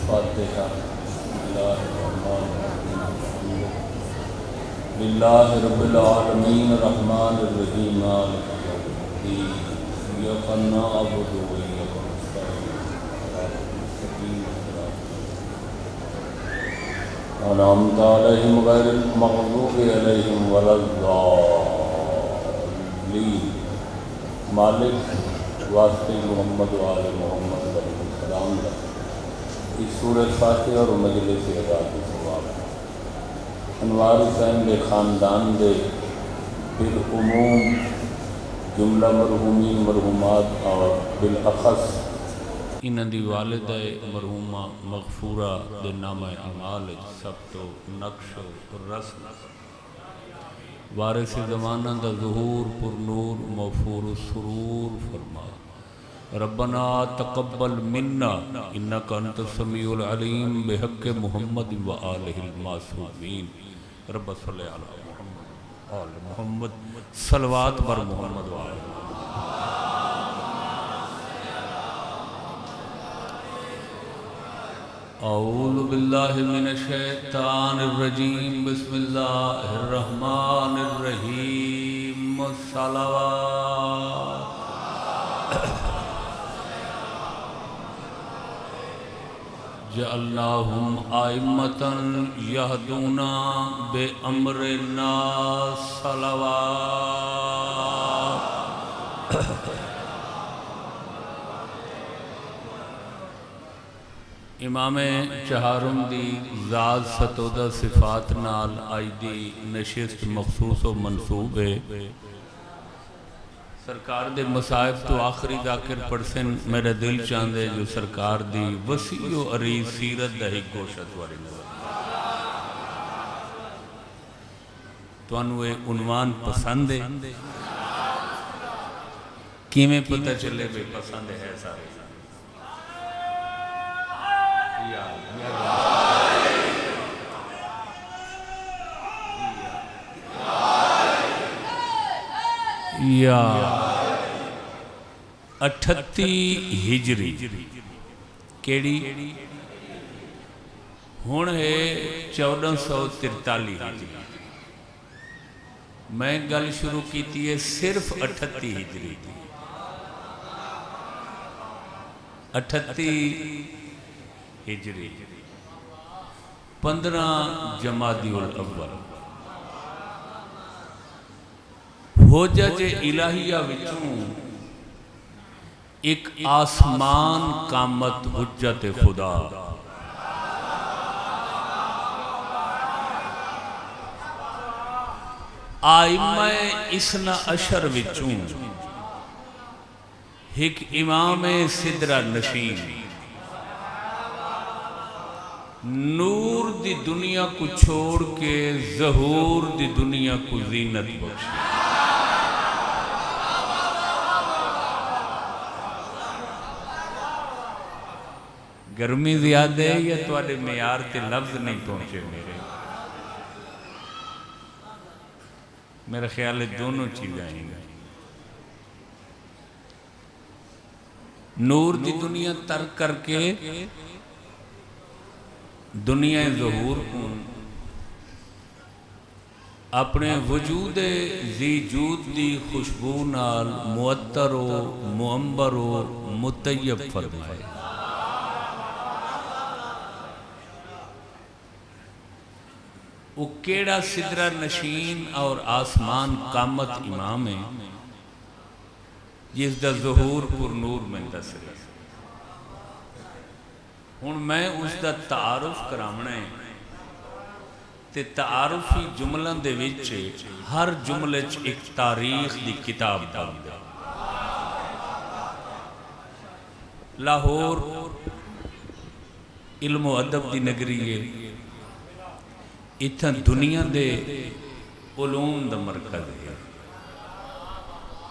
فاتحہ للہ رب العالمین الرحمن الرحیم مالک یوم الدین ایاک نعبد و ایاک نستعین صراط المستقیم انعمت علیہم غیر المغضوب علیہم ولا الضالین مالک واسطے محمد و آل محمد علیہ السلام اس سورۃ فاتحہ اور مجلس ادا کے ثواب انوار حسین کے خاندان دے بالعموم جملہ مرحومین مرحومات اور بالاخص انہاں دی والدہ مرحومہ مغفورہ دے نامہ اعمال سب تو نقش و رسم وارث زمانہ دا ظہور پر نور موفور سرور فرما ربنا تقبل منا انک انت السمیع العلیم بحق محمد و آلہ المعصومین رب صلی علی محمد آل محمد صلوات بر محمد و آل اعوذ باللہ من الشیطان الرجیم بسم اللہ الرحمن الرحیم صلوات جعلناہم آئمتا یہدون بامرنا صلوات امام چہارم دی ذات ستودہ صفات نال آئی دی نشست مخصوص و منصوب ہے سرکار دے مصائب تو آخری ذاکر پرسن میرا دل چاندے جو سرکار دی وسیع و عریض سیرت دہی گوشت واری نظر تو انوے عنوان پسند ہے کیمیں پتہ چلے بے پسند ہے سارے یا 38 ہجری کیڑی ہون ہے 1443 ہجری میں گل شروع کی تھی ہے صرف 38 ہجری تھی 38 ہجری 15 جمادی الاول حجج الہیہ وچوں ایک آسمان قامت حجت خدا آئمہ اسنا عشر وچوں ایک امام صدرہ نشین نور دی دنیا کو چھوڑ کے ظہور دی دنیا کو زینت بخشی گرمی زیادہ ہے یا تواڈے معیار تے لفظ نہیں پہنچے میرے خیال ہے دونوں چیزیں آئیں گے نور دی دنیا ترک کر کے دنیا ظہور کو اپنے وجود ذی جود دی خوشبو نال معطر و معمبر و مطیب فرمائے وہ کیڑا صدرہ نشین اور آسمان قامت امام ہے جس دا ظہور پر نور میں دسر ہے ہون میں اس دا تعارف کرامنا ہے تے تعارفی جملوں دے وچے ہر جملے ایک تاریخ دی کتاب بند ہے لاہور علم و ادب دی نگری ہے اتھا دنیا دے علوم دا مرکز ہے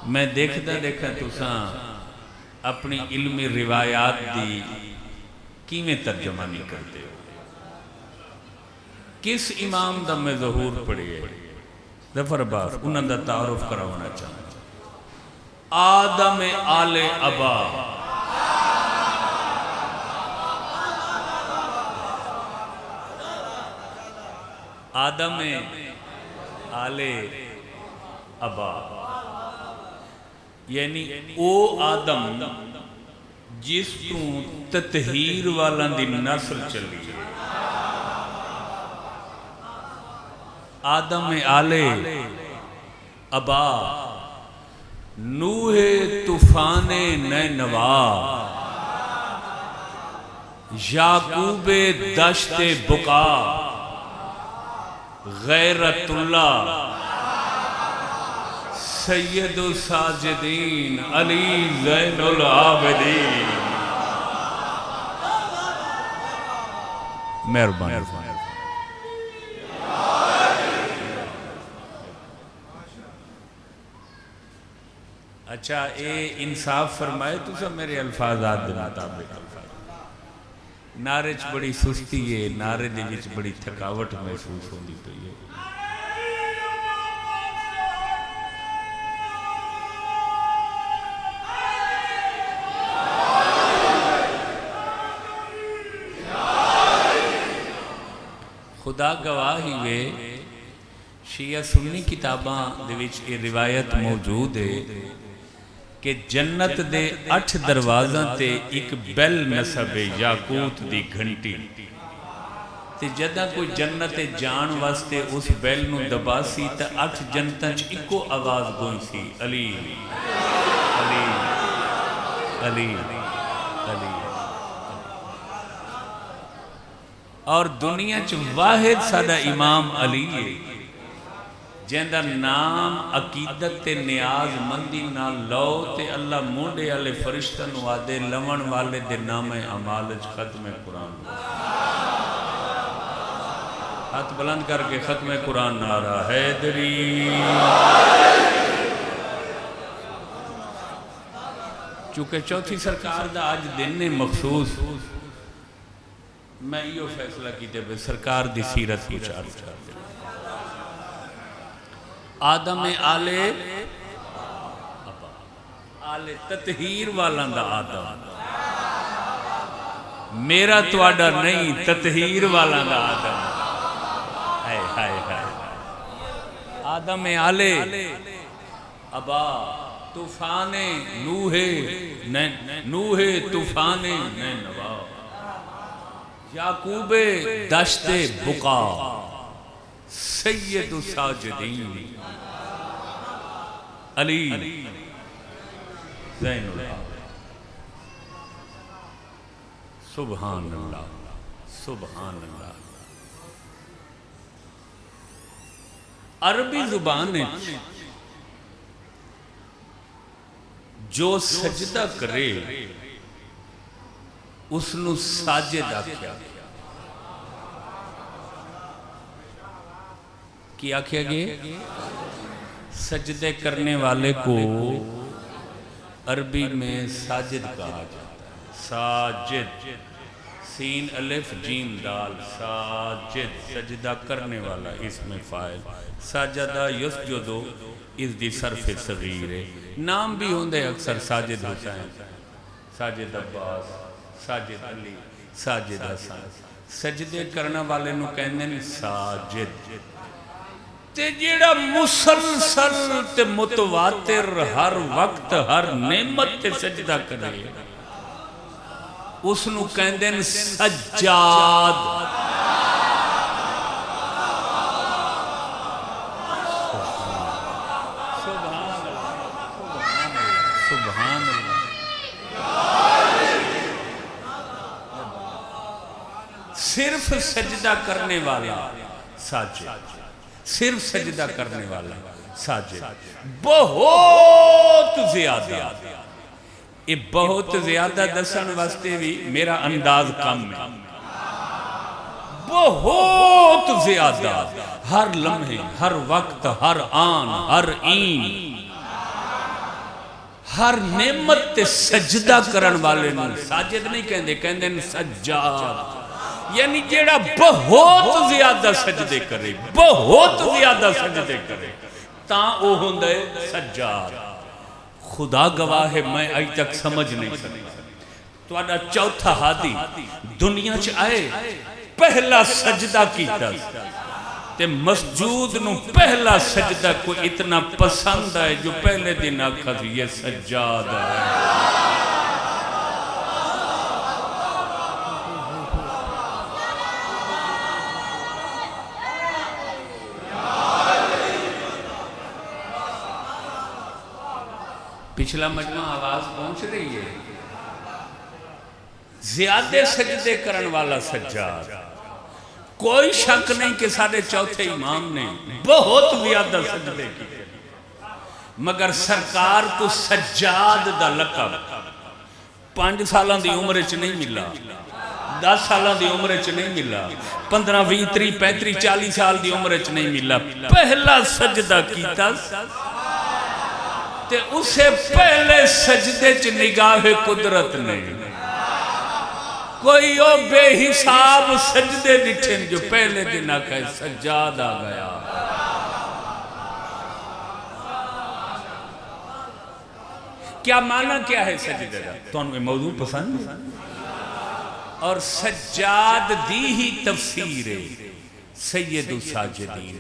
میں دیکھتا تو ساں اپنی علمی روایات دی کیمیں ترجمہ نہیں کرتے ہو کس امام دا میں ظہور پڑی ہے ظفر عباس انہاں دا تعارف کراونا چاہتا آدم آل ابا آدم آل ابا، یعنی او آدم جس تو تطہیر والا دی نسل چلی ہے، آدم آل ابا، نوح طوفان نینوا، یعقوب دشت بقا، غیرت اللہ، سید الساجدین، علی زین العابدین۔ مہربانی۔ اچھا اے انصاف فرمائے تو سب میرے الفاظات دے مطابق نعرے چ بڑی سستی ہے، نعرے دے وچ بڑی تھکاوٹ محسوس ہوندی پئی ہے۔ خدا گواہی وے شیعہ سنی کتاباں دے وچ یہ روایت موجود ہے کہ جنت دے 8 دروازاں تے ایک بیل نصب یاقوت دی گھنٹی، تے جدہ کوئی جنت جان واسطے اس بیل نو دباسی تے 8 جنتاں چ اکو آواز گوئی سی، علی علی علی علی۔ اور دنیا چ واحد سادہ امام علی ہے جہاں نام عقیدت تے نیاز مندی نہ لو تے اللہ مونڈے والے فرشتن وعدے لون والے دے نام اعمالج ختم قرآن۔ ہاتھ بلند کر کے ختم قرآن نعرہ حیدری۔ چونکہ چوتھی سرکار دا آج دن نے مخصوص میں یہ فیصلہ کیتے بے سرکار دی سیرت کو چار دے آدم آل تطہیر والا دا آدم، میرا تواڈا نہیں تطہیر والا دا آدم۔ ہائے ہائے ہائے، آدم آل ابا، طوفان نوح طوفان نینوا، یعقوب دشت بقا، سید الساجدین، علی زین اللہ۔ سبحان اللہ سبحان اللہ۔ عربی زبان جو سجدہ کرے اس نو ساجد آکھیا، کیا کیا گئے؟ سجدے کرنے والے کو عربی میں ساجد کہا جاتا ہے۔ ساجد، سین الف جیم دال، ساجد سجدہ کرنے والا، اس میں فائل ساجدہ یسجدو، اس دی صرف صغیر ہے۔ نام بھی ہوندے اکثر ساجد حسین، ساجد عباس، ساجد علی، ساجد حسن۔ سجدے کرنے والے نو کہنے نہیں ساجد، تے جیڑا مسلسل تے متواتر ہر وقت ہر نعمت تے سجدہ کرے اس نو کہندے ہیں سجاد۔ سبحان اللہ۔ صرف سجدہ کرنے والا ساجد، صرف سجدہ کرنے والا ساجد، بہت زیادہ، یہ بہت زیادہ دسن واسطے بھی میرا انداز کم ہے۔ بہت زیادہ، ہر لمحے، ہر وقت، ہر آن، ہر این، ہر نعمت تے سجدہ کرن والے نو ساجد نہیں کہندے، کہندے سجاد، یعنی جیڑا بہت زیادہ سجدے کرے، بہت زیادہ سجدے کرے، تاں او ہوندے سجاد۔ خدا گواہ ہے میں آج تک سمجھ نہیں سکتا۔ تواڈا چوتھا ہادی دنیا چ آئے، پہلا سجدہ کیتا، تے مسجود نو پہلا سجدہ کوئی اتنا پسند ہے جو پہلے دن آکھا تھی یہ سجاد ہے. پچھلا مجمع آواز پہنچ رہی ہے. زیادہ سجدے کرن والا سجاد. کوئی شک نہیں کہ سارے چوتھے امام نے بہت زیادہ سجدے کی، مگر سرکار کو سجاد دا لقب 5 سالاں دی عمر چ نہیں ملا، 10 سالاں دی عمر چ نہیں ملا، 15 20 30 35 40 سال دی عمر چ نہیں ملا. پہلا سجدہ کیتا تے اسے پہلے سجدے چ نگاہ قدرت نے کوئی او بے حساب سجدے ڈٹھن جو پہلے دن آکھا سجاد آ گیا. کیا معنی کیا ہے سجدے دا؟ تو انہوں موضوع پسند ہے اور سجاد دی ہی تفسیر ہے سید الساجدین.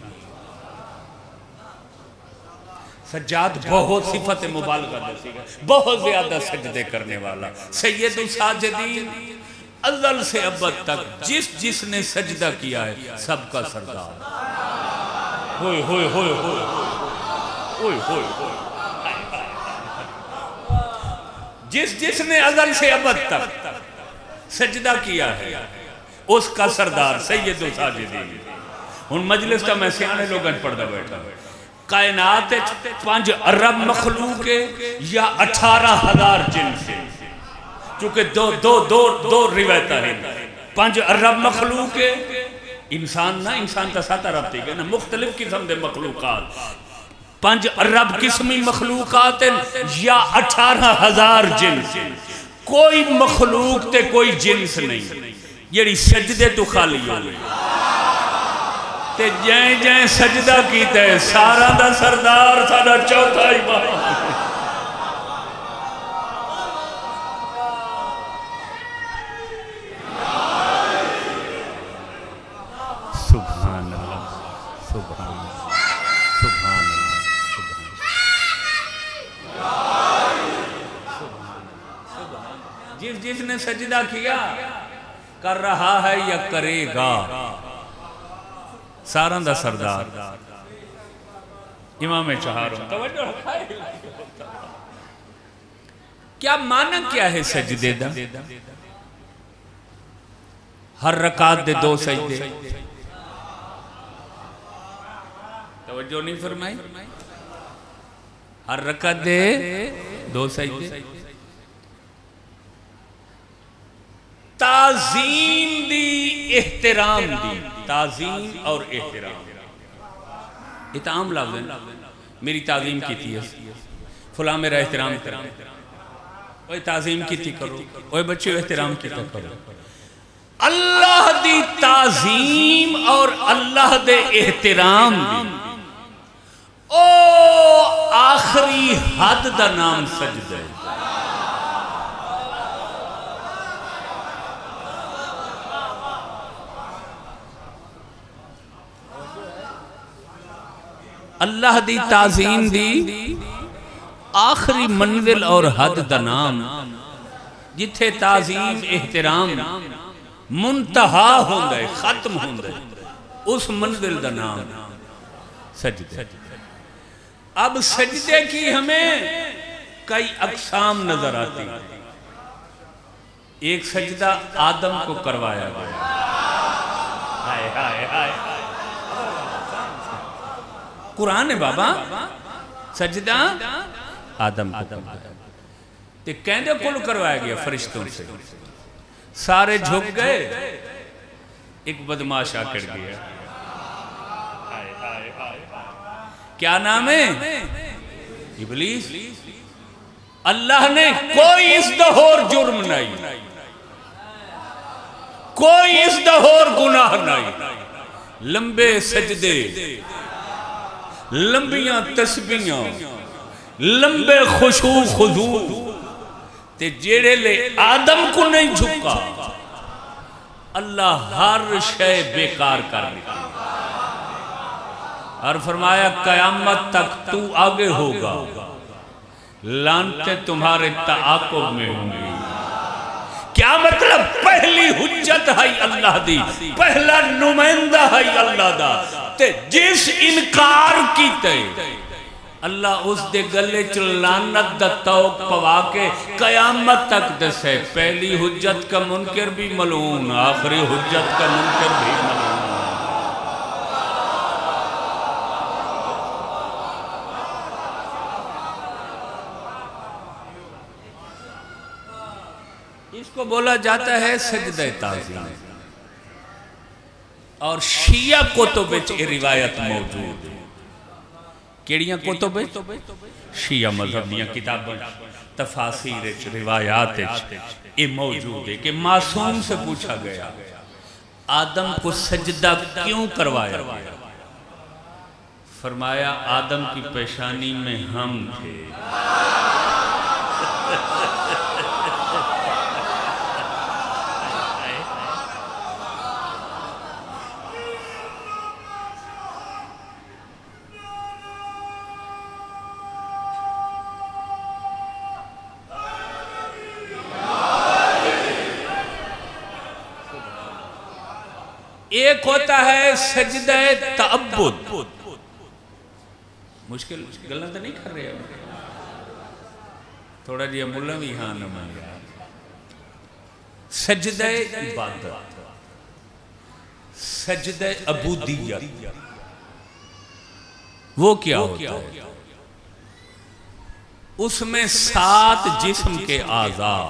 سجاد بہت صفت مبالغہ دسی گا، بہت زیادہ سجدے کرنے والا. سید الساجدین ازل سے ابد تک جس نے سجدہ کیا ہے سب کا سردار. ہوئے ہوئے ہوئے ہوئے ہوئے ہوئے جس نے ازل سے ابد تک سجدہ کیا ہے اس کا سردار سید الساجدین. ان مجلس کا میں سیانے لوگاں پڑھتا بیٹھا. کائنات 5 ارب مخلوق یا 18,000 جن سے، چونکہ دو روایتہ ہیں. 5 ارب مخلوق انسان نہ، انسان تا 7 ارب تھی گئے نا، مختلف قسم دے مخلوقات. 5 ارب قسمی مخلوقات یا 18,000 جنس. کوئی مخلوق تے کوئی جنس نہیں یہی سجدے تو خالی ہو گئی. تے جائیں جائیں سجدہ کیتا ہے سارا دا سردار سارا چوتھا امام. سبحان اللہ سبحان اللہ سبحان اللہ. جس نے سجدہ کیا کر رہا ہے یا کرے گا سارا دا سردار امام چہاروں. توجہ کیا معنی کیا ہے سجدے دا؟ ہر رکعت دے 2 سجدے. توجہ نہیں فرمائی؟ ہر رکعت دے 2 سجدے. تعظیم دی احترام دی. تعظیم اور احترام اتعام لفظ ہے. میری تعظیم کیتی ہے فلاں میرا احترام کرو، اوہ تعظیم کیتی کرو، اوہ بچے احترام کیتا کرو. اللہ دی تعظیم اور اللہ دے احترام دی او آخری حد دا نام سجدہ ہے. اللہ دی تعظیم دی آخری منزل اور حد دا نام جتھے تعظیم احترام منتہا ہوندہ ہے، ختم ہوندہ ہے، اس منزل دا نام سجدہ. اب سجدے کی ہمیں کئی اقسام نظر آتی. ایک سجدہ آدم کو کروایا گیا. ہائے ہائے ہائے قرآن ہے بابا. سجدہ آدم کو کروایا تے کہندے کل کروایا گیا فرشتوں سے. سارے جھک گئے، ایک بدماش آکڑ گیا. کیا نام ہے؟ ابلیس. اللہ نے کوئی اس دہور جرم نہیں، کوئی اس دہور گناہ نہیں. لمبے سجدے، لمبیاں تسبیحاں، لمبے خشوع خضوع تے جیڑے لے آدم کو نہیں جھکا اللہ ہر شے بیکار کر لیا. اور فرمایا قیامت تک تو آگے ہوگا، لانتیں تمہارے تعاقب میں ہوں گی۔ کیا مطلب؟ پہلی حجت ہے اللہ دی، پہلا نمائندہ ہے اللہ دا، تے جس انکار کیتے اللہ اس دے گلے چ لعنت دا توق پوا کے قیامت تک دسے پہلی حجت کا منکر بھی ملعون، آخری حجت کا منکر بھی ملعون۔ اس کو بولا جاتا ہے سجدہ تعظیم، اور شیعہ کتب وچ یہ روایت موجود ہے۔ کیڑیاں کتب؟ شیعہ مذہب دیاں کتاباں تفاسیر روایات یہ موجود ہے کہ معصوم سے پوچھا گیا آدم کو سجدہ کیوں کروایا؟ فرمایا آدم کی پیشانی میں ہم تھے۔ ایک ہوتا ہے سجدہ تعبد، مشکل گلہ تو نہیں کر رہے ہیں تھوڑا جی ملہ بھی ہاں نمائے، سجدہ عبادت، سجدہ عبودیت، وہ کیا ہوتا ہے؟ اس میں 7 جسم کے اعضاء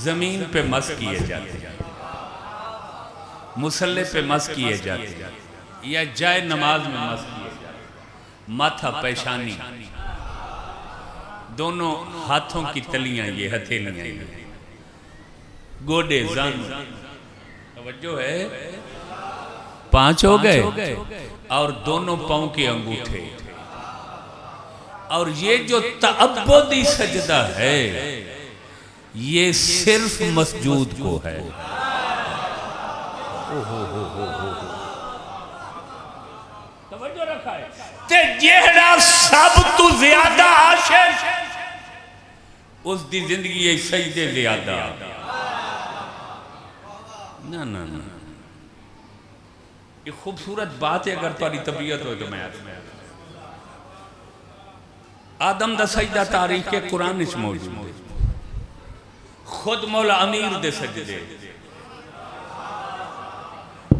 زمین پہ مس کیے جاتے ہیں، مسلح پہ مس کیے جاتے ہیں، یا جائے نماز میں مس کیے جاتے ہیں، ماتھا پیشانی، دونوں ہاتھوں کی تلیاں یہ ہتھیلیاں یہ گوڑے زن، توجہ ہے 5 ہو گئے، اور دونوں پاؤں کے انگوٹھے۔ اور یہ جو تعبدی سجدہ ہے یہ صرف مسجود کو ہے۔ توجہ رکھا ہے تے جہڑا سب تو زیادہ عاشق اس دی زندگی ہے سجدے زیادہ۔ نا یہ خوبصورت بات ہے، اگر تاری طبیعت ہوئے تو میں آدم دا سجدہ تاریخ کے قرآن اس موجود ہے، خود مولا امیر دے سجدے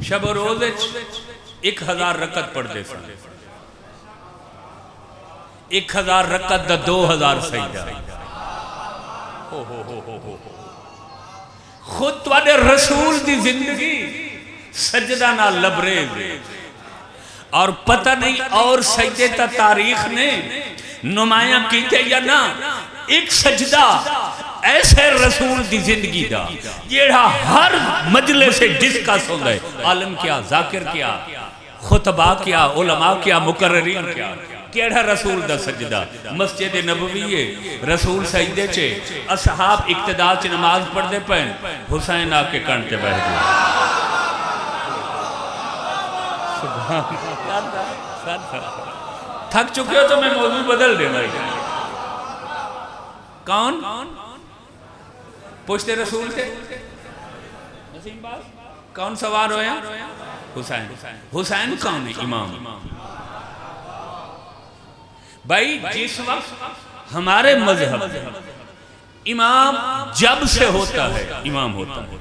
شب و روز 1000 رکعت پڑھ دے سن، 1000 رکعت دا 2000 سجدہ۔ خود تواڈے رسول دی زندگی سجدہ نہ لبریز، اور پتہ نہیں اور سجدے تا تاریخ نے نمایاں کیتے یا نہ، ایک سجدہ ایسے رسول دی زندگی دا جیڑا ہر مجلس سے ڈسکس ہوتا ہے، عالم کیا، ذاکر کیا، خطبہ کیا، علماء کیا، مقررین کیا، کیڑا رسول دا سجدہ؟ مسجد نبوی ہے، رسول سجدے چھے، اصحاب اقتداء چھے نماز پڑھ دے پہن، حسین آ کے کانٹے بیٹھ گئے۔ تھک چکے ہو تو میں موضوع بدل دے بھائی۔ کون؟ پوچھتے رسول تھے؟ کون سوار ہویا؟ حسین۔ حسین کون ہے؟ امام۔ بھائی جس وقت ہمارے مذہب امام جب سے ہوتا ہے امام ہوتا ہے،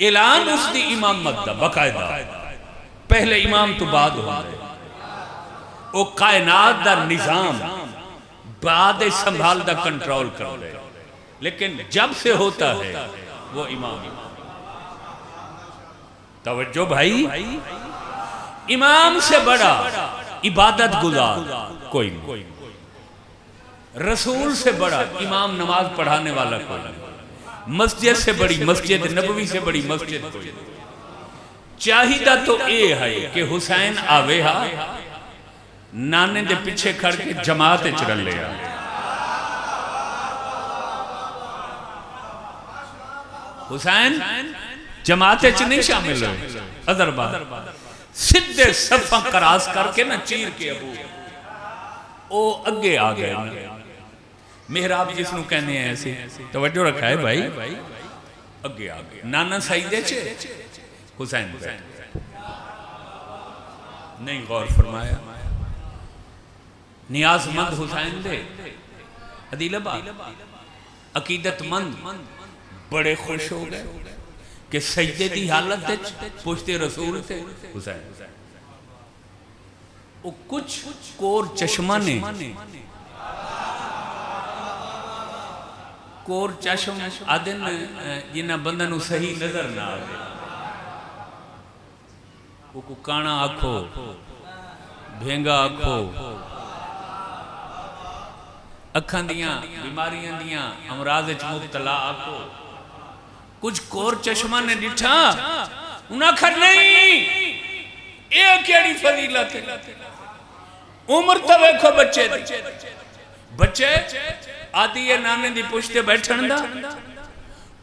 اعلان اس دی امامت دا باقاعدہ، پہلے امام تو بعد ہوندے، او کائنات دا نظام بعد سنبھال دا کنٹرول کر دے، لیکن جب سے ہوتا ہے وہ امام۔ توجہ بھائی، امام سے بڑا عبادت گزار کوئی نہیں، رسول سے بڑا امام نماز پڑھانے والا کوئی نہیں، مسجد سے بڑی مسجد نبوی سے بڑی مسجد کوئی نہیں۔ چاہیدہ تو اے ہے کہ حسین آوے ہا نانے دے پیچھے کھڑ کے جماعت چرل لیا، حسین جماعت چ نہیں شامل ہوئے ادر بار سدھے صفاں کراس کر کے نا چیر کے ابو او اگے آ گئے محراب جس نو کہنے ہیں ایسی توجہ رکھا ہے بھائی اگے آ گئے نانا سعیدے چھے حسین بیٹھ نہیں غور فرمایا نیاز مند حسین دے عدیل آباد عقیدت مند بڑے خوش ہو گئے کہ سجدے دی حالت دے پشت رسول تھے حسین وہ کچھ کور چشمہ نے کور چشم آدن جنہ بندنو صحیح نظر نہ آگے وہ کو کانا آکھو بھینگا آکھو اکھاں دیاں بیماریاں دیاں امراض مبتلا آکھو کچھ کور چشمہ نے ڈٹھا انہاں کھر نہیں ایک کیڑی فضیلت ہے عمر تویکھو بچے دی بچے آدھی ہے نانے دی پشتے بیٹھن دا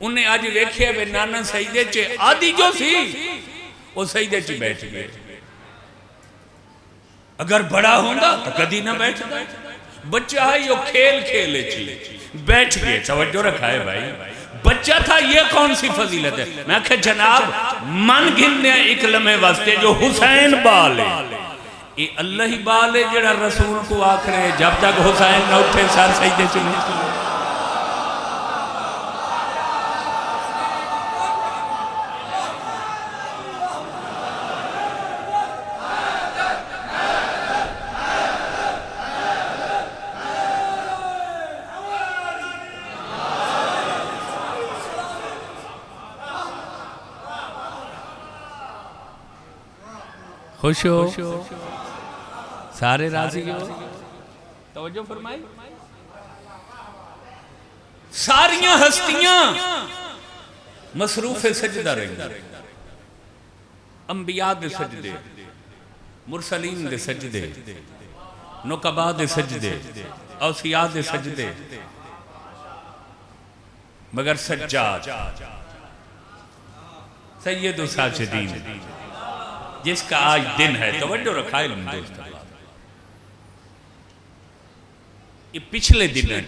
انہیں آج ویکھے بے نانا سجدے چے آدھی جو سی وہ سجدے چے بیٹھ گئے اگر بڑا ہونگا تو کدی نہ بیٹھ گئے بچہ ہے یہ کھیل کھیلے چی بیٹھ گئے توجہ رکھا ہے بھائی بچہ تھا یہ کون سی فضیلت ہے میں کہا جناب من گھننے ایک لمحے واسطے جو حسین بالے یہ اللہ ہی بالے جڑا رسول کو آکھرے جب تک حسین نہ اٹھے سار سجدے چلے خوش ہو سارے راضی ہو توجہ فرمائی ساریاں ہستیاں مصروف سجدہ رہی انبیاء دے سجدے مرسلین دے سجدے نقباء دے سجدے اوصیاء دے سجدے مگر سجاد سید و ساجدین جس کا آج دن ہے توجہ رکھا علم دوست یہ پچھلے دن ہے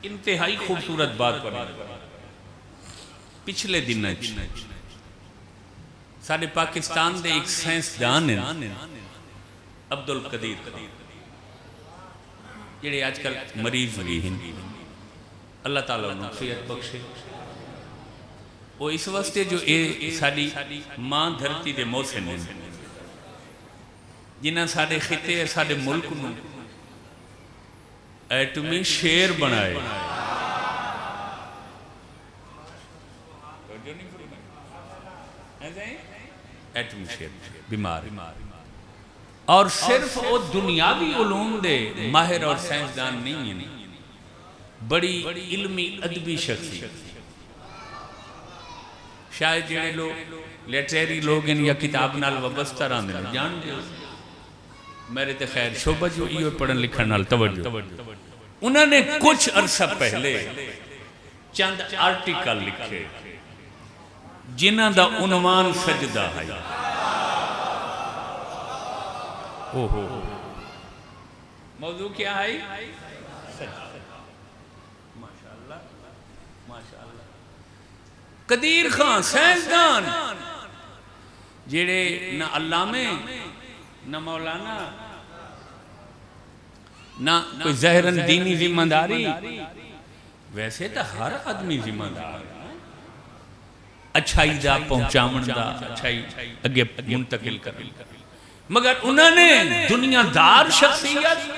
انتہائی خوبصورت بات پر پچھلے دن ہے سارے پاکستان دے ایک سائنسدان ہیں عبدالقدیر جڑے آج کل مریض بھی ہیں اللہ تعالیٰ انہوں صحت بخشے وہ اس واسطے جو ساری ماں دھرتی دے موسن ہیں جنہاں سارے خطے سارے ملک نو ایٹمی شیر بنائے ایٹمی شیر بیمار اور صرف وہ دنیاوی علوم دے ماہر اور سائنسدان نہیں ہیں بڑی علمی ادبی شخصیت شاید جنہیں لوگ لیٹریری لوگ ہیں یا کتاب نال وابستہ راندے ہیں جان دے میرے تے خیر شعبہ جو یہ پڑھن لکھن نال توجہ انہوں نے کچھ عرصہ پہلے چند آرٹیکل لکھے جنہ دا عنوان سجدہ ہے موضوع کیا ہے قدیر خان سائنسدان جڑے نہ علامے نہ مولانا نہ کوئی ظاہراً دینی ذمہ داری ویسے تو ہر آدمی ذمہ دار اچھائی دا پہنچامن دا اچھائی اگے منتقل کر مگر انہوں نے دنیا دار شخصیت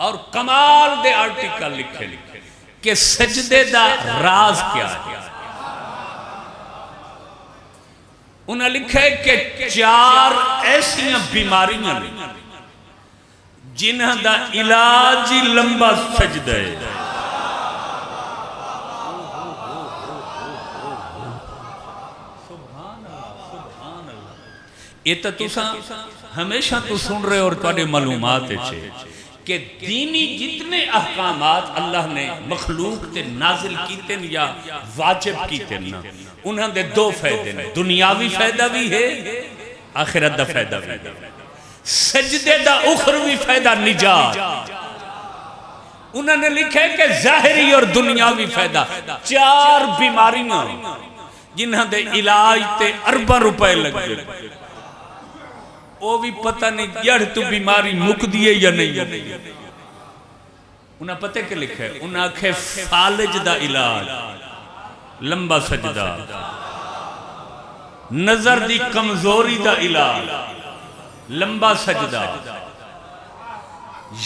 اور کمال دے آرٹیکل لکھے کہ سجدے دا راز کیا ہے انہوں نے لکھا ہے کہ 4 ایسیاں بیماریاں جنہاں دا علاجی لمبا سجدہ ہے یہ تو ہمیشہ تو سن رہے اور تواڈے معلومات چھے کہ دینی جتنے احکامات اللہ نے مخلوق تے نازل کیتے یا واجب کیتے نا انہاں دے دو فائدے نے، دنیاوی فائدہ بھی ہے آخرت دا فائدہ بھی ہے، سجدے دا اخروی فائدہ نجات۔ انہوں نے لکھے کہ ظاہری اور دنیاوی فائدہ، 4 بیماریاں جنہاں دے علاج تے ارباں روپے لگ گئے، وہ بھی پتہ نہیں یار تو بیماری مک دیئے یا نہیں۔ انہاں پتہ کہ لکھے، انہاں کہ فالج دا علاج، لمبا سجدہ، نظر دی کمزوری دا علاج، لمبا سجدہ،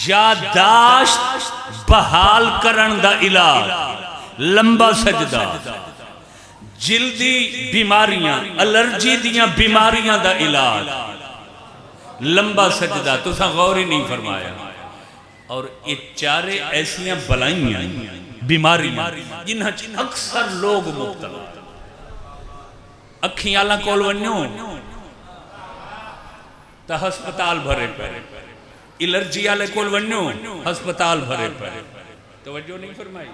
یادداشت بحال کرن دا علاج، لمبا سجدہ، جلدی بیماریاں، الرجی دیاں بیماریاں دا علاج، لمبا سجدہ۔ تو سا غور ہی نہیں فرمایا۔ اور یہ 4 ایسیاں بلائیاں بیماریاں جنہاں اکثر لوگ مبتلا، اکھیاں اللہ کول ونیوں تا ہسپتال بھرے پہرے، الرجی والے کول ونیوں ہسپتال بھرے پہرے، توجہ نہیں فرمائی،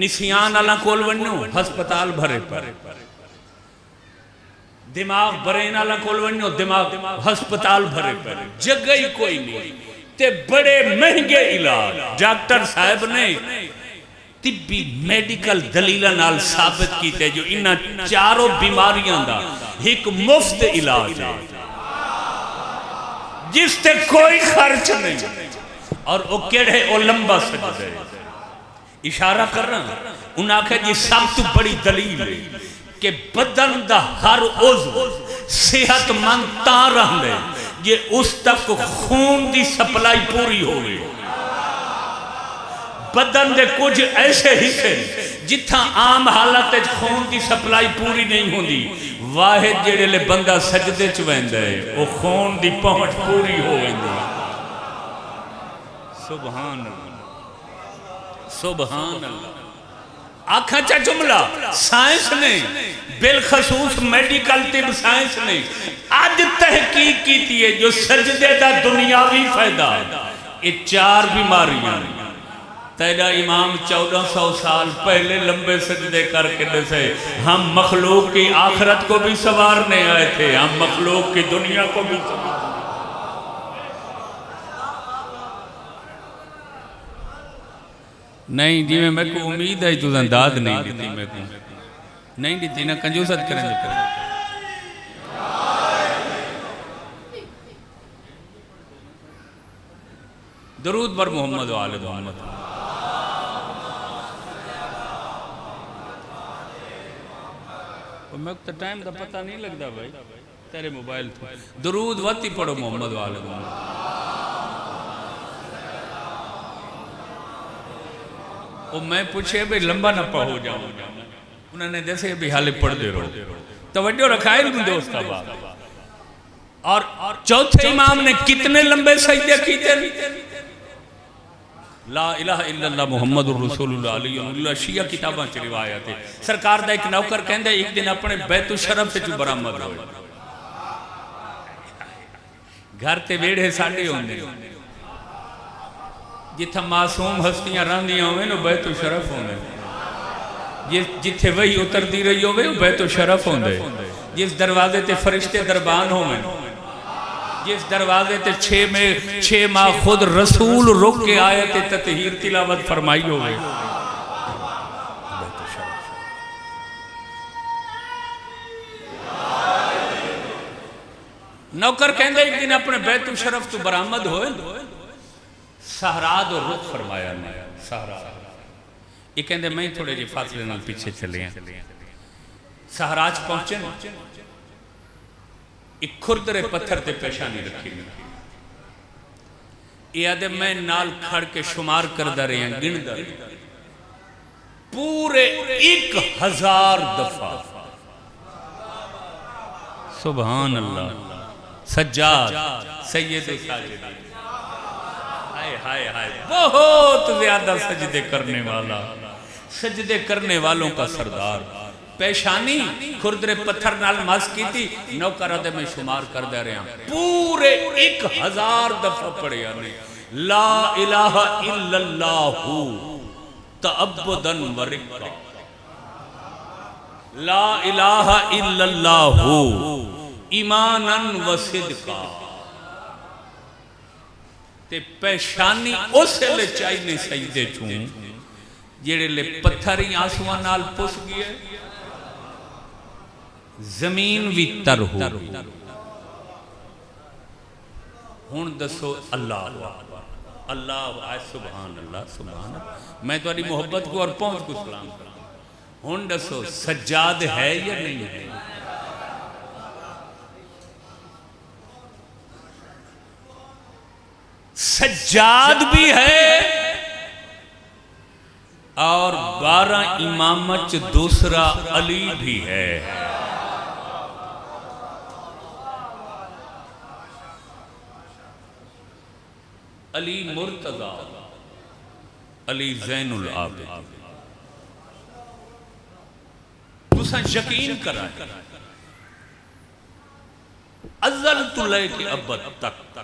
نسیان اللہ کول ونیوں ہسپتال بھرے پہرے، دماغ برین اللہ کول ونیوں دماغ ہسپتال بھرے پہرے، جگہ ہی کوئی نہیں، تے بڑے مہنگے علاج ڈاکٹر صاحب نے طبی میڈیکل دلیلہ نال ثابت کیتے جو انہاں 4 بیماریاں دا ایک مفت علاج ہے جس تے کوئی خرچ نہیں، اور وہ کیڑے او لمبا سجدہ ہے۔ اشارہ کر رہا انہاں کہ یہ سب تو بڑی دلیل ہے کہ بدن دا ہر عضو صحت مند تاں رہنے یہ اس تک خون دی سپلائی پوری ہوئے۔ بدن دے کچھ ایسے حصے جتھاں عام حالت خون دی سپلائی پوری نہیں ہوندی، واحد جڑے لے بندہ سجدے چویندہ ہے وہ خون دی پہنچ پوری ہوئندی۔ سبحان اللہ، سبحان اللہ۔ آنکھاں چا جملہ سائنس نے بالخصوص میڈیکل طب سائنس نے آج تحقیق کیتی ہے جو سجدے دا دنیاوی فائدہ، یہ 4 بیماریاں تیرا امام 1400 سال پہلے لمبے سجدے کر کے دسے ہم مخلوق کی آخرت کو بھی سنوارنے آئے تھے، ہم مخلوق کی دنیا کو بھی سنوارنے۔ نہیں جی میں کو امید ہے تو انداز نہیں دیتی، میں کو نہیں دیتی نا، کنجوست کریں جو کریں۔ درود بر محمد و آل محمد۔ میں کو ٹائم دا پتہ نہیں لگتا بھائی تیرے موبائل تھا، درود وقت ہی پڑھو محمد و آل محمد۔ وہ میں پوچھے بھئی لمبا نہ پہو جاؤں، انہوں نے جیسے بھی حالے پڑھ دے رہو، توجہ رکھائے ان دوست آباد۔ اور چوتھے امام نے کتنے لمبے سجدے کیتے؟ لا الہ الا اللہ محمد الرسول اللہ علیہ اللہ، شیعہ کتاباں چ روایت ہے۔ سرکار دا ایک نوکر کہندے ایک دن اپنے بیت الشرف سے برآمد ہوئے، گھر تے ویڑے ساڈے ہوندے جتھا معصوم ہستیاں رہندیاں ہوئے نو بیت الشرف ہوندے، جتھے وہی اتر دی رہی ہوئے وہ بیت الشرف ہوندے، جس دروازے تے فرشتے دربان ہوئے، جس دروازے تے 6 ماہ خود رسول رک کے آئے تے تطہیر تلاوت فرمائی ہوئے۔ نوکر کہندے ایک دن اپنے بیت الشرف تو برآمد ہوئے، سہراد اور رخ فرمایا نے، سہراد۔ یہ کہندے میں تھوڑے جی فاصلے نال پیچھے چلے ہیں، سہراج پہنچے نا، ایک کھردرے پتھر تے پیشانی رکھی میں، یہ آدھے میں نال کھڑ کے شمار کردہ رہے ہیں، گن دا پورے 1000 دفعہ سبحان اللہ سجاد سید ساجد، ہائے ہائے ہائے بہت زیادہ سجدے کرنے والا، سجدے کرنے والوں کا سردار، پیشانی کھردرے پتھر نال ماس کی تھی، نوکر آدھے میں شمار کر دے رہے ہیں، پورے 1000 دفعہ پڑے آنے، لا الہ الا اللہ تعبداً و رقا، لا الہ الا اللہ ایماناً و صدقا، تے پیشانی اس لے چاہیے سجدے چوں جڑے لے پتھر ہی آنسواں نال پس گئے، زمین بھی تر ہو گئی۔ ہن دسو اللہ اللہ سبحان اللہ سبحان اللہ، میں تمہاری محبت کو اور پہنچ کو سلام کروں۔ ہن دسو سجاد ہے یا نہیں ہے؟ سجاد بھی ہے اور 12 امامت دوسرا علی بھی ہے۔ علی مرتضی، علی زین العابدین، تساں یقین کرا ازل تو لے کے ابد تک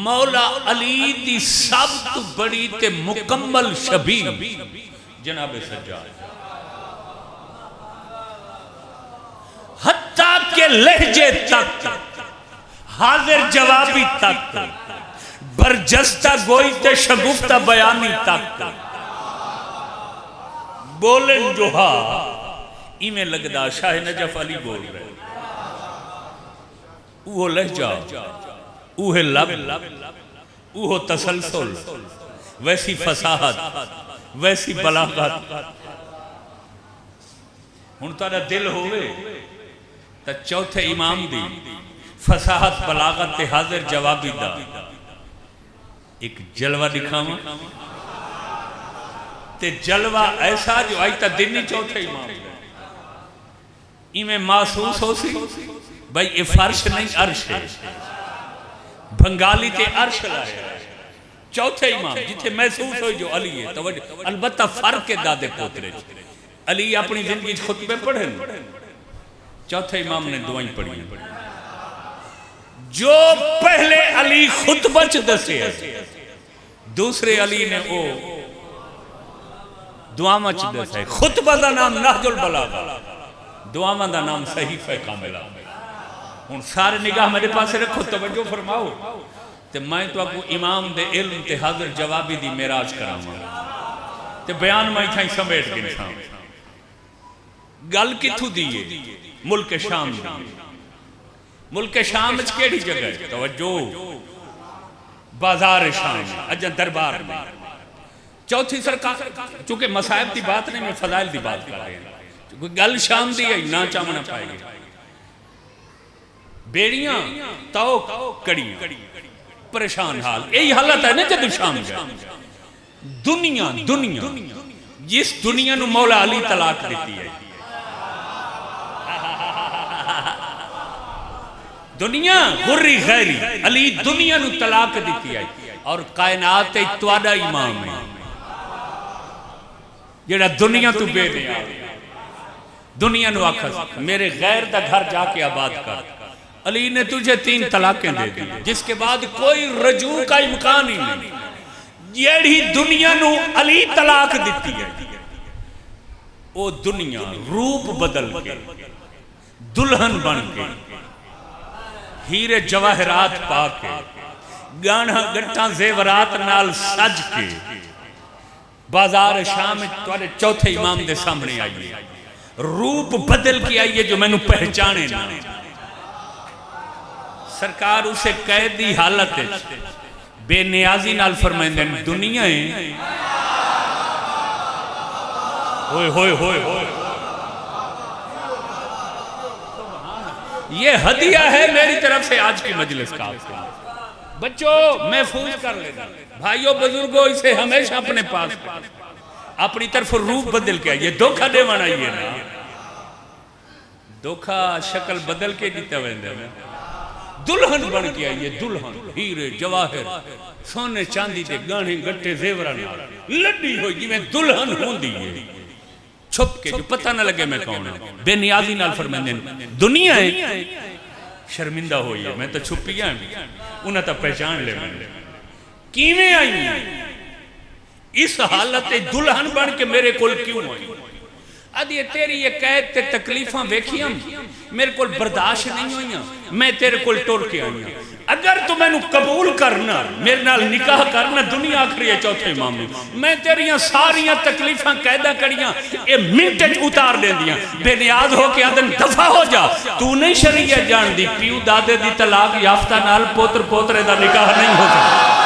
مولا علی دی سب تو بڑی تے مکمل شبیہ جناب سجاد، حتیٰ کہ لہجے تک، حاضر جوابی تک، برجستہ گوئی تے شگفتہ بیانی تک، بولن جو ہاں ایمیں لگدا شاہ نجف علی بول رہے، وہ لہجہ، اوہ لب، اوہ تسلسل، ویسی فصاحت، ویسی بلاغت۔ ہن تارا دل ہوئے تا چوتھے امام دی فصاحت بلاغت تے حاضر جوابی دا ایک جلوہ دکھاواں، تے جلوہ ایسا جو آئی تا دنی چوتھے امام دا ایمیں محسوس ہو سی بھائی یہ فرش نہیں عرش ہے، بنگالی تے عرش لائے چوتھے امام جتھے محسوس ہوئی جو علی ہے۔ توجہ البتہ فرق کے دادے پوترے، علی اپنی زندگی خطبے پڑھیں، چوتھے امام نے دعائیں پڑھی، جو پہلے علی خطبہ چ دسے دوسرے علی نے وہ دعاواں چ دسے۔ خطبہ دا نام نہج البلاغہ، دعاواں دا نام صحیفہ کاملہ۔ ہن سارے نگاہ میرے پاس رکھو، توجہ فرماؤ، تے میں تو آپ کو امام دے علم تے حاضر جوابی دی معراج کراواں، تے بیان میں تھا سمیٹ گئے۔ گل کتھوں دیئے؟ ملک شام دی۔ ملک شام وچ کیڑی جگہ ہے؟ توجہ، بازار شام، اجن دربار میں۔ چوتھی سرکار، چونکہ مصائب دی بات نہیں، میں فضائل دی بات کر رہے ہیں، چونکہ گل شام دی ہے نہ چامنا پائے گی۔ بیڑیاں توک کڑیاں، پریشان حال، یہی حالت ہے نا جدو شام جائے۔ دنیا جس دنیا نو مولا علی طلاق دیتی ہے، دنیا غری غیری، علی دنیا نو طلاق دیتی ہے، اور کائنات اتوادہ امام ہے جیڑا دنیا تو بے دیا، دنیا نو آکھس میرے غیر دا گھر جا کے آباد کر۔ علی نے تجھے 3 طلاقیں دے دی، جس کے بعد کوئی رجوع کا امکان ہی نہیں۔ جیڑی دنیا نو علی طلاق دیتی ہے، وہ دنیا روپ بدل کے، دلہن بن کے، ہیرے جواہرات پا کے، گانا گھٹاں زیورات نال سج کے، بازار شام توڑے چوتھے امام دے سامنے آئیے، روپ بدل کے آئیے جو میں نو پہچانے نہ۔ سرکار اسے قیدی حالت ہے، بے نیازی نال فرمائیں دیں دنیا ہے، ہوئے ہوئے ہوئے ہوئے، یہ ہدیہ ہے میری طرف سے آج کی مجلس کا۔ بچوں محفوظ کر لینا، بھائیوں بزرگوں، اسے ہمیشہ اپنے پاس اپنی طرف روپ بدل کے آئیے، دھوکہ دے منائیے نا، دھوکہ شکل بدل کے دیتا ویندے میں، دلہن بن کے آئیے، دلہن ہیرے جواہر سونے چاندی دے گانے گٹے زیوران لڑی ہوئی جی میں دلہن ہوں دیئے، چھپ کے جو پتہ نہ لگے میں کون ہوں، بے نیازی نال فرمائیں دنیا ہے، شرمندہ ہوئی ہے، میں تو چھپیاں بھی انہیں تو پہچان لے میں کیویں آئی اس حالت دلہن بن کے میرے کول کیوں آئی؟ ادھی تیری یہ قید تے تکلیفاں ویکھیاں میرے کول برداشت نہیں ہوئیاں، میں تیرے کول ٹر کے آئی ہوں۔ اگر تو میں نو قبول کرنا، میرے نال نکاح کرنا، دنیا آخری ہے چوتھے امام میں تیریاں ساریاں تکلیفاں قیدہ کریاں اے منٹ اتار دیں دیاں، بے نیاز ہو کے آدن دفع ہو جا۔ تو نہیں شریعت جان دی، پیو دادے دی طلاق یافتہ نال پوتر پوترے دا نکاح نہیں ہو سکتا۔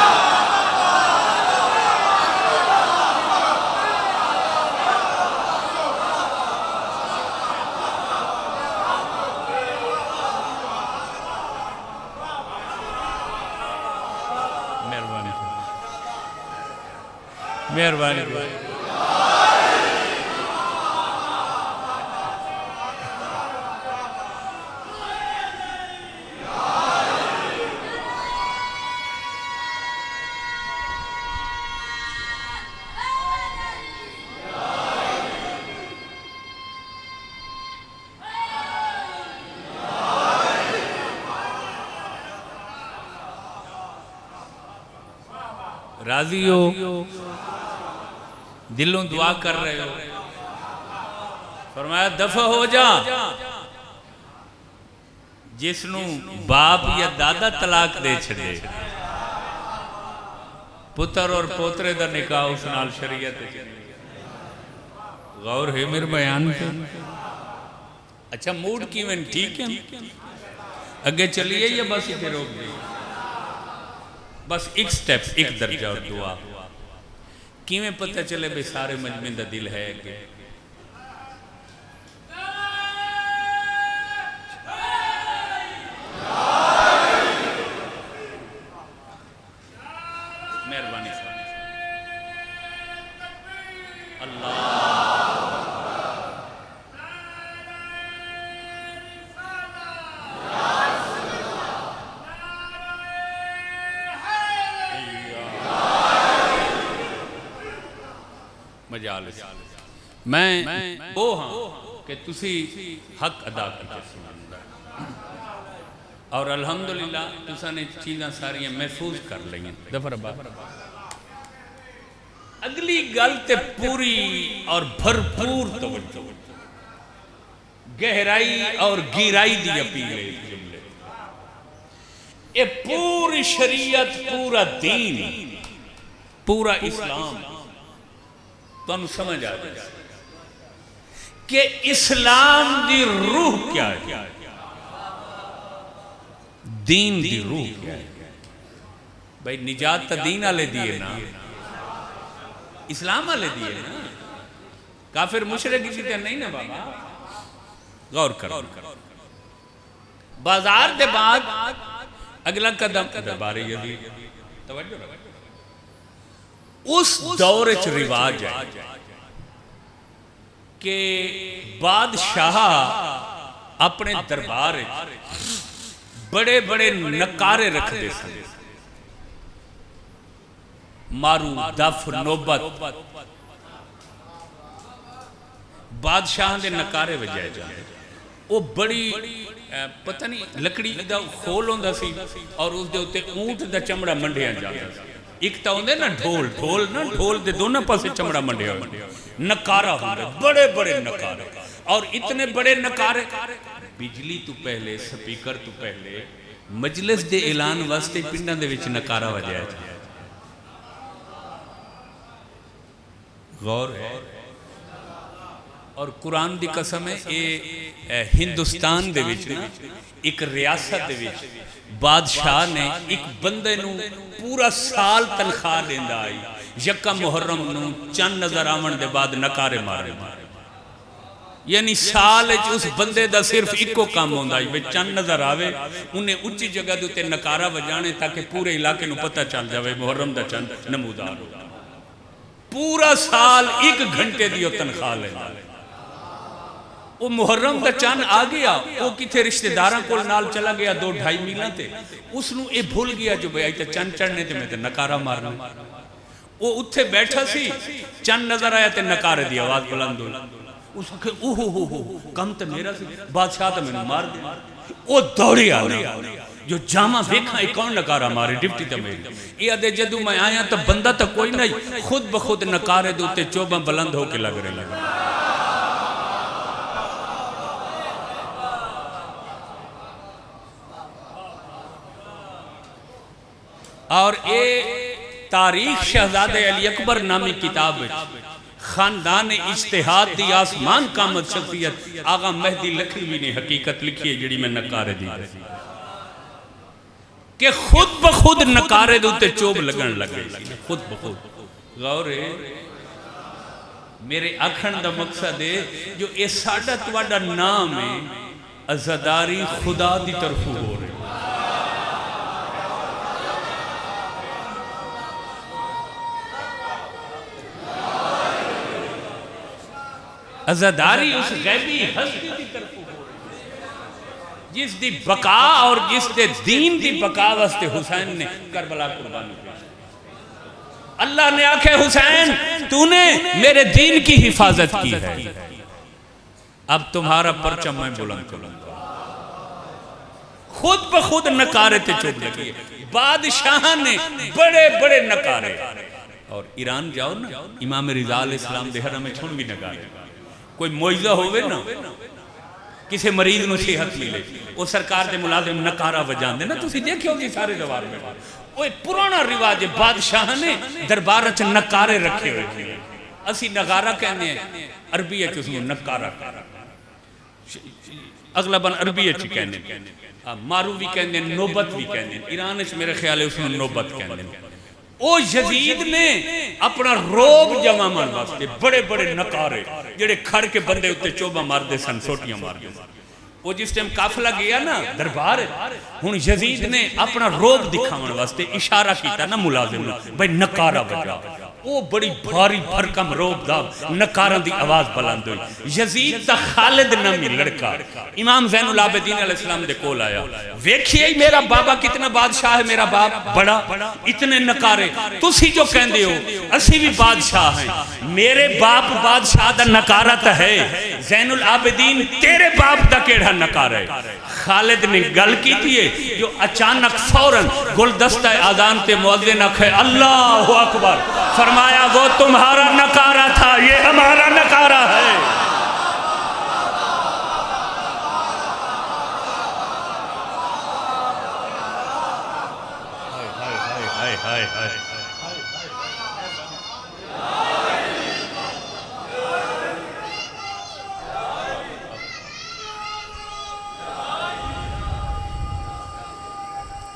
مہربانی راضی ہو، دلوں دعا کر رہے ہو، فرمایا دفع ہو جا۔ جس نو باپ یا دادا طلاق دے چھڑے، پتر اور پوترے دا نکاح اس نال شریعت ہے۔ غور ہے میرے بیان پہ؟ اچھا موڈ کیویں ٹھیک ہے؟ اگے چلیے یا بس اتنے روک دیں؟ بس ایک سٹیپ، ایک درجہ اور دعا۔ کیویں پتہ چلے بے سارے مجمع دا دل ہے کہ مہربانی اللہ مجالس میں وہ ہاں کہ تسی حق ادا کرتے سناندہ اور الحمدللہ تسا نے چیزاں ساریاں محفوظ کر لیں دفر بات۔ اگلی گل تے پوری اور بھرپور توجہ، گہرائی اور گیرائی دی اپیل ہے جملے۔ یہ پوری شریعت، پورا دین، پورا اسلام تو انہوں سمجھ آ جائے کہ اسلام دی روح کیا ہے، دین دی روح کیا ہے۔ بھائی نجات تا دین آلے دیئے نا، اسلام آلے دیئے نا، کافر مشرک کسی تے نہیں نا بابا۔ غور کرو، بازار دے بعد اگلا قدم دربار یزید، توجہ رکھو۔ اس دور چ رواج ہے کہ بادشاہ اپنے دربار بڑے بڑے نکارے رکھ دے سن، مارو دف نوبت بادشاہ دے نکارے وجائے جانے۔ وہ بڑی پتہ نہیں لکڑی دا خول ہوندہ سی اور اس دے ہوتے اونٹ دا چمڑا منڈیاں جاتا سی۔ ایک تا ہوندے نا ڈھول، ڈھول نا ڈھول دے دونوں پاسے چمڑا منڈیا ہوندے، نکارہ ہوندے بڑے بڑے نکارے، اور اتنے بڑے نکارے بجلی تو پہلے، سپیکر تو پہلے مجلس دے اعلان واسطے پنڈاں دے وچ نکارہ وجایا جائے۔ غور ہے اور قرآن دی قسم ہے اے ہندوستان دے وچ ایک ریاست دے وچ بادشاہ نے ایک بندے نو پورا سال تنخواہ دیندہ آئی، یکا محرم نو چند نظر آمن دے بعد نکارے مارے، یعنی سال اس بندے دا صرف ایکو کام ہوندہ ہے چند نظر آوے، انہیں اچھی جگہ دوتے نکارہ وجانے تاکہ پورے علاقے نو پتہ چل جاوے محرم دا چند نمودار ہو۔ پورا سال ایک گھنٹے دیو تنخواہ لیندہ ہے۔ وہ محرم دا چاند آ گیا، وہ کتھے رشتہ داراں کو نال چلا گیا 2-2.5 میلہ تے، اس نو اے بھول گیا جو بھئی آئی تا چند چڑھنے تے میں تے نکارہ مارنا۔ وہ اتھے بیٹھا سی، چند نظر آیا تے نکارے دی آواز بلند ہو، اس کو کہ اوہ کم تے میرا سی، بادشاہ تے میں نے مار دیا۔ وہ دوڑی آنا، جو جامع دیکھا ایک کون نکارا مارے ڈپٹی تا میری یہ آدھے جدو میں آیا تو بندہ تا کوئی نہیں خود بخود نکارے دوتے چوباں بلند ہو کے لگ رہے لگا اور اے تاریخ شہزادہ علی اکبر نامی کتاب خاندان اجتہاد دی آسمان کامت شخصیت آغا مہدی لکھنوی نے حقیقت لکھی ہے جڑی میں نکارے دی کہ خود بخود نکارے دوتے چوب لگن لگے خود بخود غور ہے میرے اکھن دا مقصد ہے جو اے ساڑھا تواڈا نام ہے عزاداری خدا دی طرف ہو رہے عزاداری اس غیبی ہستی دی طرف ہو رہی جس دی بقا اور جس دے دین دی بقا واسطے حسین نے کربلا قربانی پیش اللہ نے آکھے حسین تو نے میرے دین کی حفاظت کی ہے اب تمہارا پرچم میں بلند کروں خود بخود نکارے تے چوب لگی بادشاہ نے بڑے بڑے نکارے اور ایران جاؤ نا امام رضا علیہ السلام دے حرم میں چھوڑ بھی نکارے کوئی معجزہ ہوئے نا کسی مریض نو صحت ملے وہ سرکار دے ملازم نکارہ وجان دے نا تو اسی دیکھے ہوگی سارے دوار میں وہ ایک پرانا رواج ہے بادشاہ نے دربارہ چھ نکارے رکھے ہوئے تھے اسی نغارہ کہنے ہیں عربی ہے کس میں نکارہ اغلباً عربی ہے کہنے مارو بھی کہنے نوبت بھی کہنے ایران اچھ میرے خیال ہے اس میں نوبت کہنے او یزید نے اپنا روب جمع مان واسطے بڑے بڑے نکارے جڑے کھڑ کے بندے ہوتے چوبہ مار دے سن سوٹیاں مار دے وہ جس ٹائم قافلہ گیا نا دربار ہن یزید نے اپنا روب دکھاون واسطے اشارہ کیتا نا ملازم بھائی نکارہ بجا وہ بڑی بھاری بھرکم روب دا نکارہ دی آواز بلند ہوئی یزید تا خالد نامی لڑکا امام زین العابدین علیہ السلام دے کول آیا ویکھئے میرا بابا کتنا بادشاہ ہے میرا باپ بڑا اتنے نکارے تسی جو کہندے ہو اسی بھی بادشاہ ہیں میرے باپ بادشاہ دا نکارہ تا ہے زین العابدین تیرے باپ دا کیڑا نکارہ ہے خالد نے گل کی تھی جو اچانک فوراً گلدستہ آذان تے مؤذن اکھے اللہ اکبر فرمایا وہ تمہارا نکارہ تھا یہ ہمارا نکارہ ہے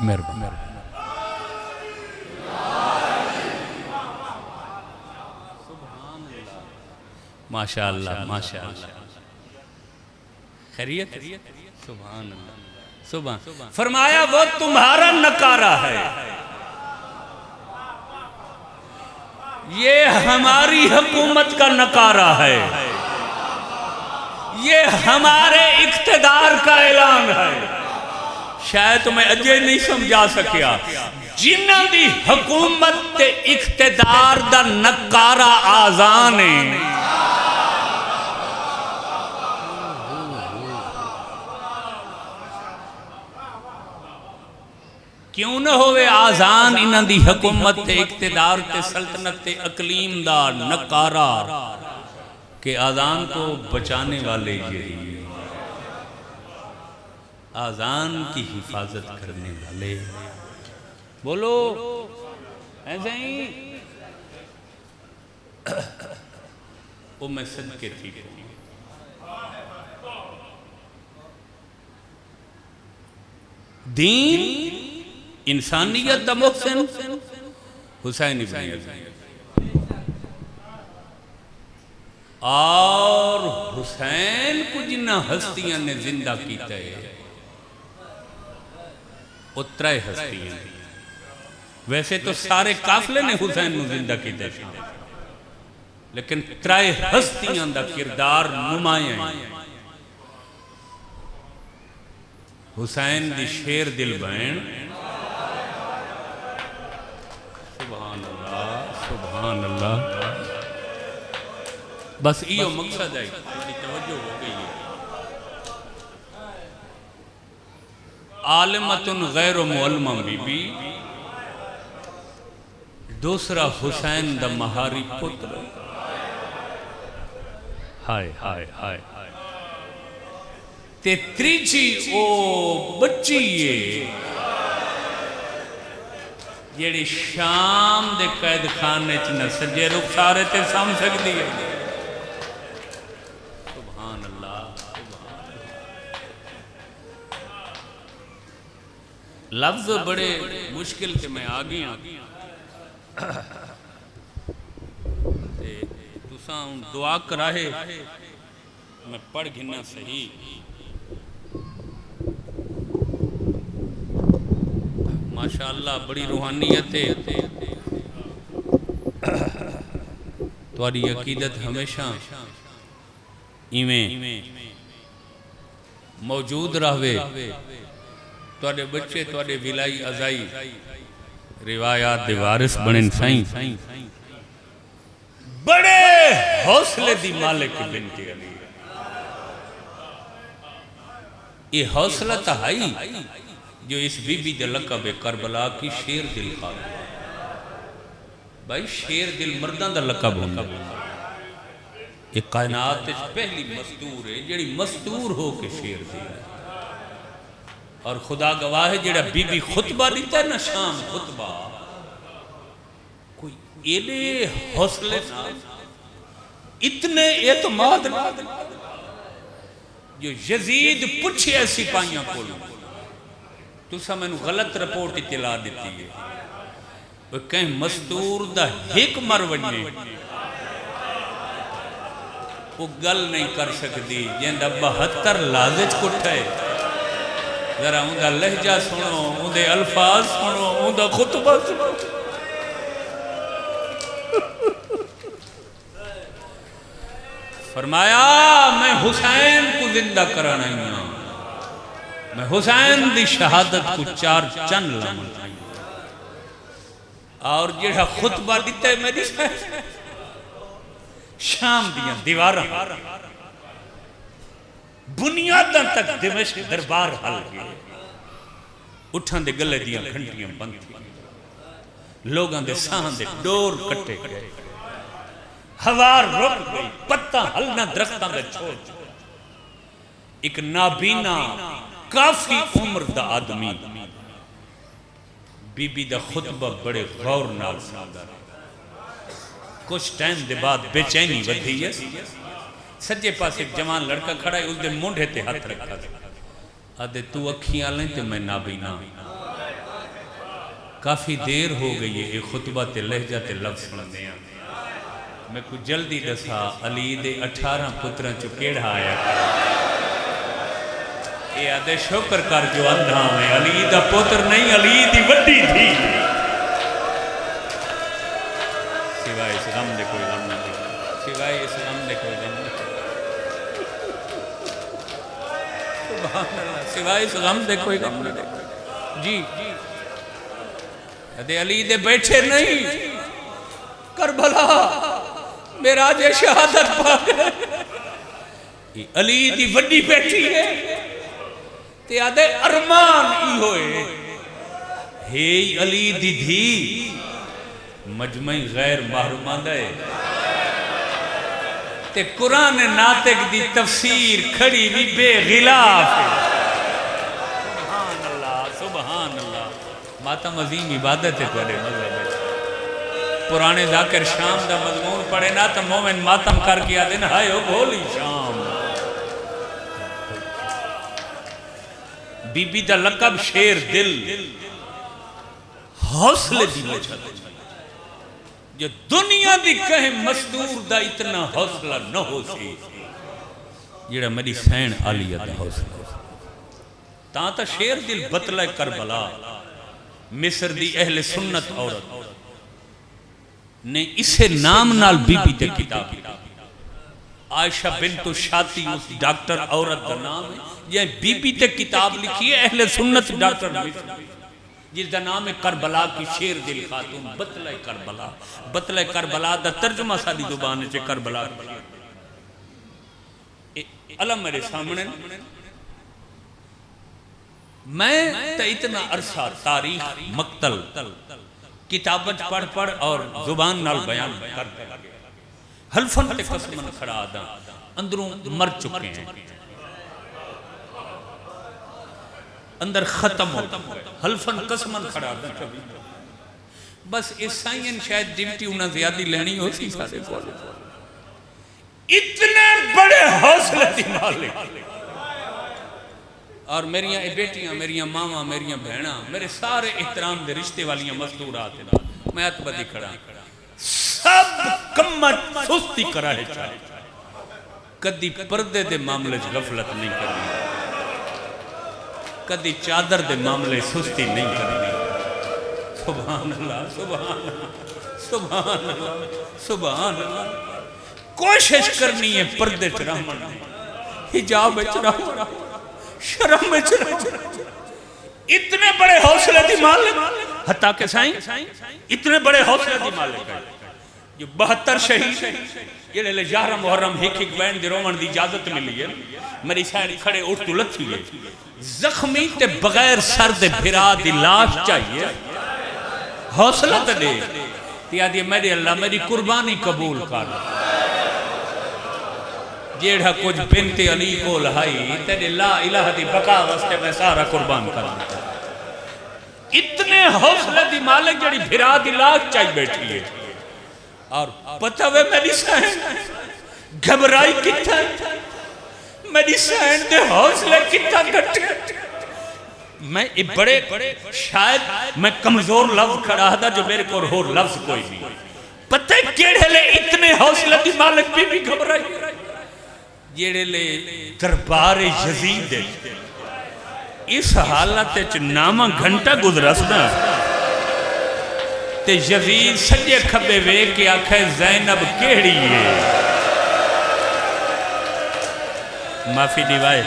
مہربان ماشاءاللہ ماشاءاللہ خیریت سبحان اللہ سبحان فرمایا وہ تمہارا نکارہ ہے یہ ہماری حکومت کا نکارہ ہے یہ ہمارے اقتدار کا اعلان ہے شاید تمہیں اجے نہیں سمجھا سکیا جنہ دی حکومت تے اقتدار دا نکارہ آزان ہے کیوں نہ ہوئے آزان انہاں دی حکومت تے اقتدار تے سلطنت تے اقلیم دا نکارہ کہ آزان کو بچانے والے یہی آزان کی حفاظت کرنے والے بولو ایسے ہی وہ میں صدقے تھی دین انسانیت دا محسن حسین ابن یزید اور حسین کو جنہ ہستیاں نے زندہ کیتا ہے اترائے ہستیاں ویسے تو سارے قافلے نے حسین کو زندہ کیتا ہے لیکن ترائے ہستیاں دا کردار نمائیں حسین دی شیر دل بین سبحان اللہ بس یہ مقصد ہے توجہ ہو گئی ہے عالمتن غیر معلمہ بی بی، دوسرا حسین دا مہاری پتر، ہائے ہائے ہائے، تے تریجی او بچی ہے جیڑی شام دے قید خانے چ نہ سجے رخسارے تے سام سکتی ہے۔ سبحان اللہ، لفظ بڑے مشکل کے میں آگی تساں دعا کراہے میں پڑھ گھنا صحیح۔ ماشاءاللہ بڑی روحانیت ہے، تمہاری عقیدت ہمیشہ ایویں موجود رہوے، تمہارے بچے تمہارے ولائی ازائی روایات دے وارث بنن سائیں، بڑے حوصلے دی مالک بنت علی۔ یہ حوصلہ تہائی جو اس بی بی دے لقب کربلا کی شیر دل خاتون، بھائی شیر دل مردان دا لقب ہوندہ، یہ کائنات اس پہلی مستور ہے جڑی مستور ہو کے شیر دل ہے، اور خدا گواہ ہے جڑا بی بی خطبہ دیتا ہے نا شام خطبہ، کوئی ایلے حوصلے نہ اتنے اعتماد نہ جو یزید پوچھے ایسی پائیاں کھولوں، تو سا میں نے غلط رپورٹ اطلاع دیتی ہے، وہ کہیں مستور دا ہک مر وجنے وہ گل نہیں کر سکتی، جن دا 72 لازج کٹھے، ذرا ان دا لہجہ سنو، ان دے الفاظ سنو، ان دا خطبہ سنو۔ فرمایا میں حسین کو زندہ کرانا ہی ہوں، میں حسین دی شہادت کو 4 چند لمحہ آئی، اور جڑا خطبہ دیتا ہے میری شام دیاں دیواراں بنیاداں تک دمشق دربار حل گئے، اٹھاں دے گلے دیاں گھنٹیاں بند تھی، لوگاں دے ساہاں دے ڈور کٹے گئے، ہوار رک گئی، پتہ ہلنا درختاں دے چھوڑ، ایک نابینا کافی عمر دا آدمی بی بی دا خطبہ بڑے غور نال سندا رہا، کچھ ٹائم دے بعد بے چینی ودھی ہے، سجے پاس ایک جوان لڑکا کھڑا ہے، اس دے مونڈھے تے ہاتھ رکھا تھا، آدھے تو اکھیاں لیں تے میں نابینا، کافی دیر ہو گئی ہے ایک خطبہ تے لہجہ تے لفظ سننے ہیں، میں کچھ جلدی دسا علی دے 18 پتران چکیڑا آیا کرا، یہ آدھے شکر کر جو اندھا میں علی دا پتر نہیں، علی دی وڈی تھی، سوائے اس غم دے کوئی غم نہ دیکھا، سوائے اس غم دے کوئی غم نہ سبحان اللہ، سوائے اس غم دے کوئی غم نہ دیکھا، جی آدھے علی دے بیٹھے نہیں، کربلا میرا جے شہادت پا گئے، علی دی وڈی بیٹھی ہے، تے آدھے ارمان ای ہوئے، ہے علی دی دھی، مجمعی غیر محرومان دے، تے قرآن ناطق دی تفسیر کھڑی بھی بے غلاف ہے، سبحان اللہ، سبحان اللہ، ماتم عظیم عبادت ہے توڑے مذہب ہے، پرانے ذاکر شام دا مضمون پڑھے نا تو مومن ماتم کر کیا دن ہائے ہو بھولی شام، بی بی دا لقب شیر دل، حوصلے دی وجہ جو دنیا دی کہیں مصدور دا اتنا حوصلہ نہ ہو سی، جیڑا میری سین عالیہ دا حوصلہ، تا شیر دل بطلہ کربلا، مصر دی اہل سنت عورت نے اسے نام نال بی بی تے کتاب عائشہ بنت شاتی اس ڈاکٹر عورت دا نام ہے، یہ بی بی تے کتاب لکھی ہے اہل سنت ڈاکٹر مصر، جس دا نام ہے کربلا کی شیر دل خاتون، بطلہ کربلا، بطلہ کربلا دا ترجمہ ساری زبان سے کربلا، علم میرے سامنے میں تا اتنا عرصہ تاریخ مقتل کتابت پڑھ پڑھ اور زبان نال بیان کر حلفن تے قسمن کھڑا دا اندروں مر چکے ہیں، اندر ختم ہو حلفن قسمن کھڑا دا کبھی بس عیسائین شاید ڈیوٹی انہاں زیادی لینی ہو سی سارے کو اتنے بڑے حوصلے دی مالک اور میریاں بیٹیاں میریاں ماما میریاں بہناں میرے سارے احترام دے رشتے والیاں مزدورات ہیں میں اتبدی کھڑا سب کمت سستی کرا ہے چاہے کدی پردے دے معاملے غفلت نہیں کرنی کدی چادر دے معاملے سستی نہیں کرنی سبحان اللہ سبحان اللہ سبحان اللہ سبحان اللہ کوشش کرنی ہے پردے چرامن حجاب چرامن شرم چرامن اتنے بڑے حوصلے دی مالک حتیٰ کہ سائیں اتنے بڑے حوصلے دی مالک ہے جو 72 شہید یہ لے 11 محرم ایک بین دی رومن دی اجازت ملی ہے میری سائن کھڑے اٹھ تو لتھی ہے زخمی تے بغیر سر دے بھرا دی لاش چاہیے حوصلہ تے دے تیا دی میرے اللہ میری قربانی قبول کر جیڑا کچھ بنت علی کو لہائی تیرے لا الہ دی بقا واسطے میں سارا قربان کر دیتا اتنے حوصلہ دی مالک جڑی بھرا دی لاش چاہی بیٹھی ہے اور پتہ ہوئے میری سہن گھبرائی کتا میری سہن دے حوصلے کتا گھٹ میں بڑے شاید میں کمزور لفظ کھڑا تھا جو میرے کو ہو لفظ کوئی نہیں پتہ کیڑے لے اتنے حوصلہ دی مالک بھی گھبرائی جیڑے لے دربار یزید ہے اس حالت نامہ گھنٹہ گزرسنا تے یزید سجے کھبے وے کے آکھے زینب کیڑی ہے معافی دیوائے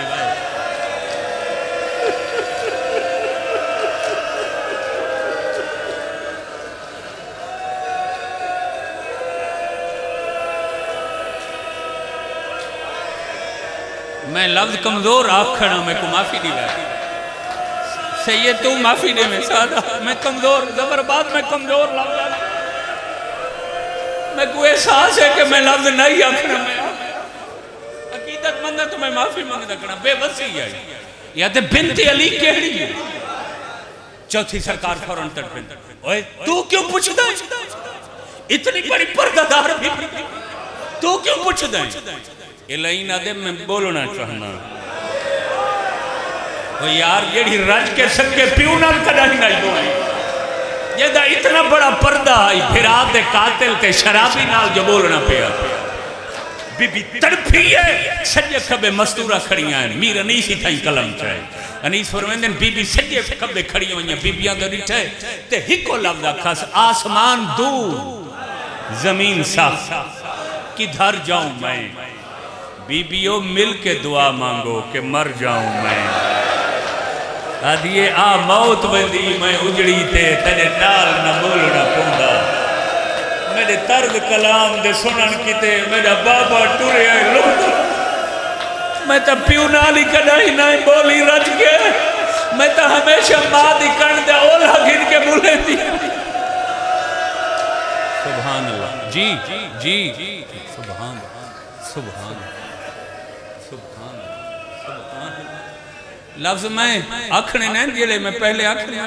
میں لفظ کمزور آکھنا میں کو معافی دیوائے سید تو معافی دے میں سادہ میں کمزور زبرباد میں کمزور لفظ میں کوئی احساس ہے کہ میں لفظ نہیں آکھنا میں عقیدت مند ہے تو میں معافی مانگ رکھنا بے بسی ہے یا تے بنت علی کہڑی ہے چوتھی سرکار فوراں تڑ پہ اوے تو کیوں پوچھتا ہے اتنی بڑی پردہ بھی تو کیوں پوچھتا ہے الہی نہ دے میں بولنا چاہنا یار یہ رج کے سکے پیو نال کدا ہی نہیں بولی یہ دا اتنا بڑا پردہ آئی پھرا دے قاتل تے شرابی نال جو بولنا پیا بی بی تڑپی ہے سجے کھبے مستورہ کھڑیاں ہیں میر انیسی تھائیں کلم چاہے انیس فرمیندن بی بی سجے کھبے کھڑیاں ہیں بی بیاں دو ریٹھے تے ہکو لفظہ کھاس آسمان دور زمین صاف کدھر جاؤں میں بی بیوں مل کے دعا مانگو کہ مر جاؤں میں آدھیے آ موت بندی میں اجڑی تے تیرے نال نہ بولنا پوندا میرے طرز کلام دے سنن کیتے میرا بابا ٹورے آئے لوگ میں تا پیو نالی کڑائی نہیں بولی رج کے میں تا ہمیشہ ماں دی کن دے اولا گھن کے بولے دی سبحان اللہ جی جی سبحان سبحان لفظ میں آکھنے نہیں دیلے میں پہلے آکھنے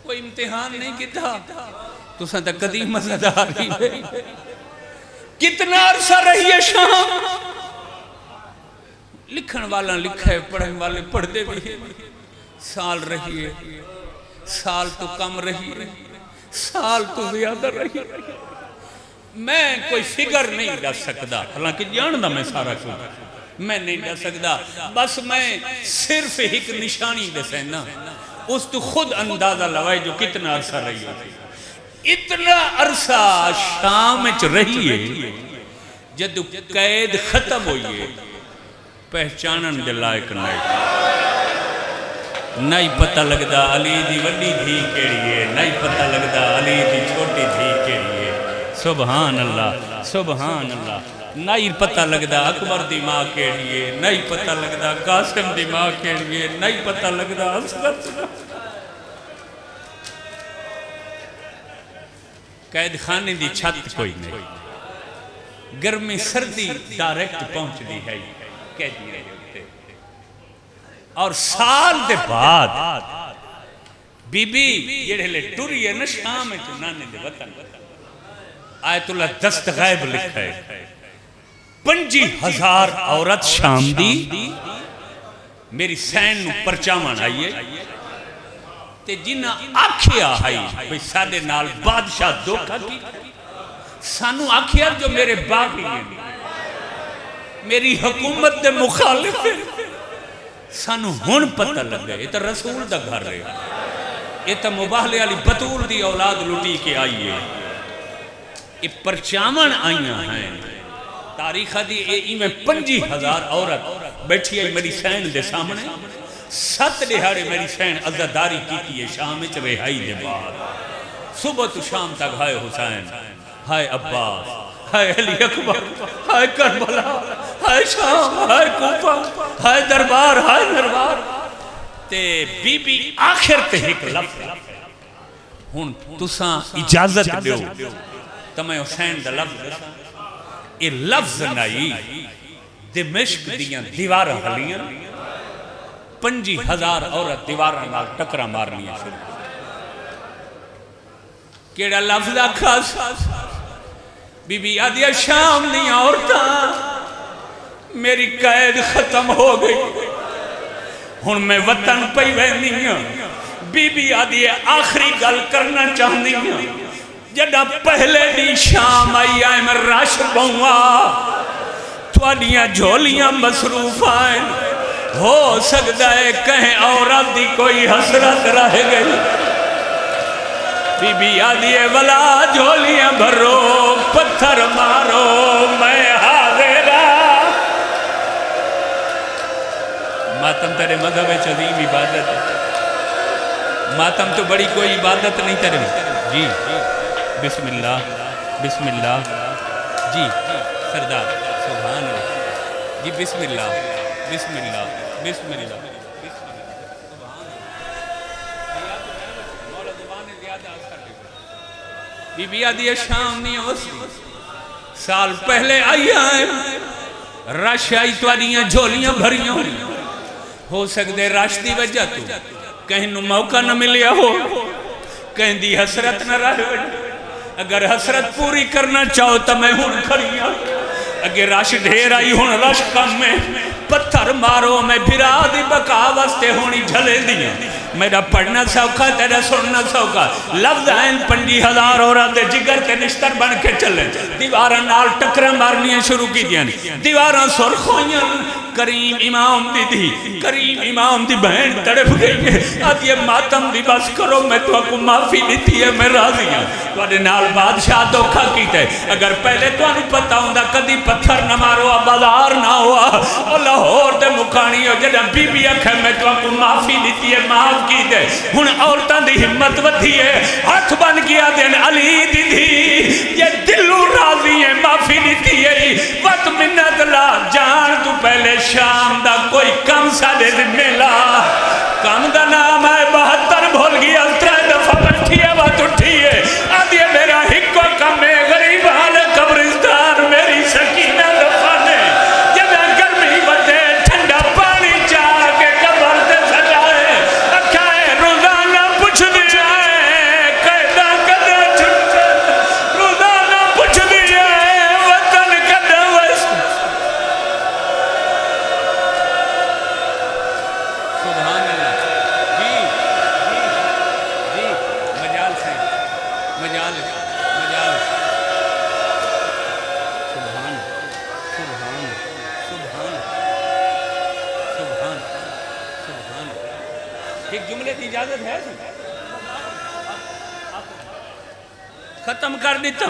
کوئی امتحان نہیں کیتا تو سن تک قدیم مزداری ہے کتنا عرصہ رہی ہے شام لکھن والا لکھے پڑھنے والے پڑھ دے بھی سال رہی ہے سال تو کم رہی ہے سال تو زیادہ رہی ہے میں کوئی فگر نہیں رکھ سکتا حالانکہ جاننا میں سارا کچھ میں نہیں رہ سکتا بس میں صرف ایک نشانی دے سینا اس تو خود اندازہ لوائے جو کتنا عرصہ رہی ہے اتنا عرصہ شام اچ رہی ہے جدو قید ختم ہوئی ہے پہچانن دے لائق نہیں پتہ لگدا علی دی وڈی دھی کیڑی ہے نہیں پتہ لگدا علی دی چھوٹی دھی کیڑی ہے سبحان اللہ سبحان اللہ نہیں پتہ لگدا اکبر دی ماں کیڑی ہے، نہیں پتہ لگدا قاسم دی ماں کیڑی ہے، نہیں پتہ لگدا اصغر قید خانے دی چھت کوئی نہیں، گرمی سردی ڈائریکٹ پہنچ دی ہے قیدی رہے ہوتے، اور سال دے بعد بی بی یہ لے ٹوری ہے نا شام چنانے دے وطن، آیت اللہ دست غیب لکھا ہے 50,000 عورت شام دی میری سین نو پرچامان آئیے تے جنہ آکھیا آئی بھئی سادے نال بادشاہ دھوکہ کی سانو آکھیا جو میرے باغی ہیں میری حکومت دے مخالف ہیں سانو ہون پتہ لگ گئے یہ تو رسول دا گھر رہے یہ تو مباہلے علی بطول دی اولاد لٹی کے آئیے یہ پرچامان آئیاں ہیں تاریخہ دی ای میں 50,000 عورت بیٹھی ہے میری سین دے سامنے 7 دہاڑے میری سین عزداری کی ہے شام چ رہائی دے بعد صبح تو شام تک ہائے حسین ہائے عباس ہائے علی اکبر ہائے کربلا ہائے شام ہائے کوفہ ہائے دربار تے بی بی آخر تے ایک لفظ ہن تساں اجازت دیو تمہیں حسین دا لفظ دساں یہ لفظ نائی دمشق دیاں دیواراں ہلیاں 50,000 عورت دیواراں نال ٹکرا مارنیاں شروع کیڑا لفظ آکھا بی بی آدیا شام دی عورتاں میری قید ختم ہو گئی ہن میں وطن پئی ویندی ہوں بی بی آدیا آخری گل کرنا چاہندی ہوں جڑا پہلے دی شام آئی آئے میں رش بہوا تھوڑیاں جھولیاں مصروف آئیں ہو سکتا ہے کہیں عورت دی کوئی حسرت رہ گئی بی بی آدھیے ولا جھولیاں بھرو پتھر مارو میں حاضرہ ماتم تیرے مذہب عظیم عبادت ہے ماتم تو بڑی کوئی عبادت نہیں تیرے جی بسم اللہ جی سردار سبحان اللہ جی بسم اللہ بی بی آدھی شام نہیں ہو سال پہلے آئی آئے رش آئی تواریاں جھولیاں بھریاں ہو سکتے رش دی وجہ تو کہیں نو موقع نہ ملیا ہو کہیں دی حسرت نہ رہے اگر حسرت پوری کرنا چاہو تو میں ہون کھڑیاں اگر رش ڈھیر آئی ہون رش کم میں پتھر مارو میں بھرا دی بقا واسطے ہونی جھلے دیاں میرا پڑھنا سوکھا تیرا سننا سوکھا لفظ آئین 50,000 عورت جگر تے نشتر بن کے چلیں دیواراں نال ٹکرہ مارنیاں شروع کی دیاں دیواراں سرخ ہوئیاں کریم امام دی بہن تڑپ گئی ہے آج یہ ماتم دی بس کرو میں تو آپ کو معافی دیتی ہے میں راضی ہوں تو آنے نال بادشاہ دھوکھا کیتا ہے اگر پہلے تو آنو پتا ہوں دا کدی پتھر نہ مارو بازار نہ ہوا اور لاہور دے مکانی ہو جڑا بی بی اکھے میں تو آپ کو معافی دیتی ہے معاف کی دے ہن عورتاں دی ہمت ودھی ہے ہاتھ بن گیا دین علی دی دی یہ دلو راضی ہے معافی دیتی ہے وقت منت لا جان تو پہلے شام دا کوئی کم سادے ذمہ لا کم دا نام ہے 72 بھول گیا 3 دفعہ بیٹھی ہے بات اٹھی ہے آدھے میرا ہکو کم ہے غریب حال قبرستان میری سکینہ دفانے جب گرمی بدے ٹھنڈا پانی چاہ کے قبر دے سجائے اکھائے روزانہ پوچھ دیا ہے قیدہ قدر چھٹے روزانہ پوچھ دیا ہے وطن قدر وست سبحان اللہ جی مجال سے مجال سبحان ایک جملے کی اجازت ہے ختم کر دیتا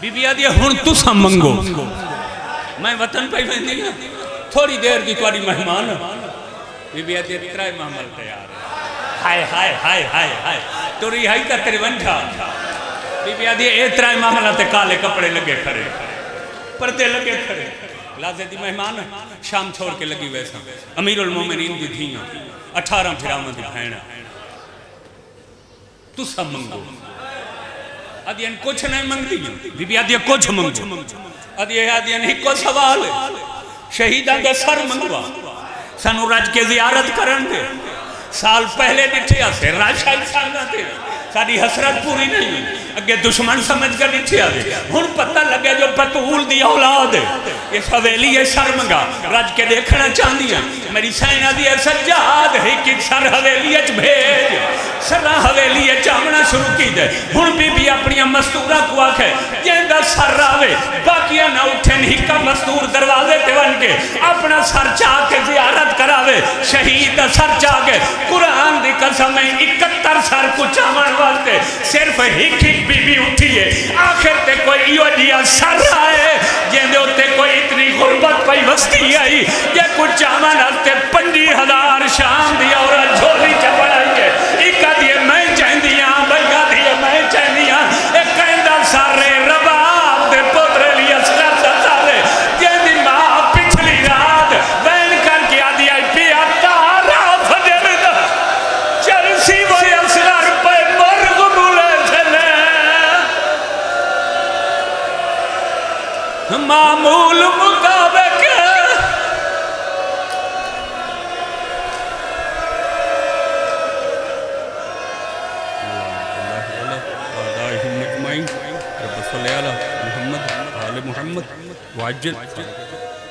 بی بی آدھی ہن تسا منگو میں وطن پہ بندی ہوں تھوڑی دیر کی تمہاری مہمان بی بی آدھی ترائے محمل تیار ہے ہائے ہائے ہائے ہائے تو رہائی کا تیرے ونجھا بی بی آدھی اے ترائے محمل تے کالے کپڑے لگے کھڑے پردے لگے کھڑے لازے دی مہمان شام چھوڑ کے لگی ویسا امیر المومنین دی دھیاں 18 پھراواں دی بہن تو سب منگو ادین کچھ نہیں منگ دی بی بی آدیا کچھ منگو ادین ہی کو سوال شہیدان دے سر منگوا سنو رج کے زیارت کرن دے سال پہلے ڈٹھیا سے راجشاہی سانگا دے ساری حسرت پوری نہیں اگے دشمن سمجھ کر ڈٹھیا دے ہن پتہ لگے جو بطول دی اولاد ہے اس حویلی یہ سر منگا رج کے دیکھنا چاندی ہیں میری سینہ دی سجاد ہے کہ سر حویلی اچ بھیج سرہ حویلی اچ آمنا شروع کی دے ہن بی اپنی مستورہ کو آکھے جیندہ سر راوے باقیہ نہ اٹھن ہی کا مستور دروازے تے ون کے اپنا سر چاہ کے زیارت کراوے شہید سر چاہ کے قرآن دی قسم میں 71 سر کو چاہمن واسطے صرف ہک بی بی اٹھی ہے آخر تے کوئی ایو جیا سر آئے جیندے ہوتے کوئی اتنی غربت پئی وستی آئی یہ کچھ چاہمن واسطے 50,000 شام دیا اور جھولی چپڑائی ہے ایکا دیئے میں چاہندیاں بھئیگا دیئے میں چاہندیاں ایک کہندہ سارے رباب دے پترے لیا سکر سارے جیندی ماں پچھلی رات بین کر کیا دیا پیا تارا فجر دا چرسی وی اسرار پہ مرغ بولے چلے معمول مطابق رب صلی اللہ محمد آل محمد وعجل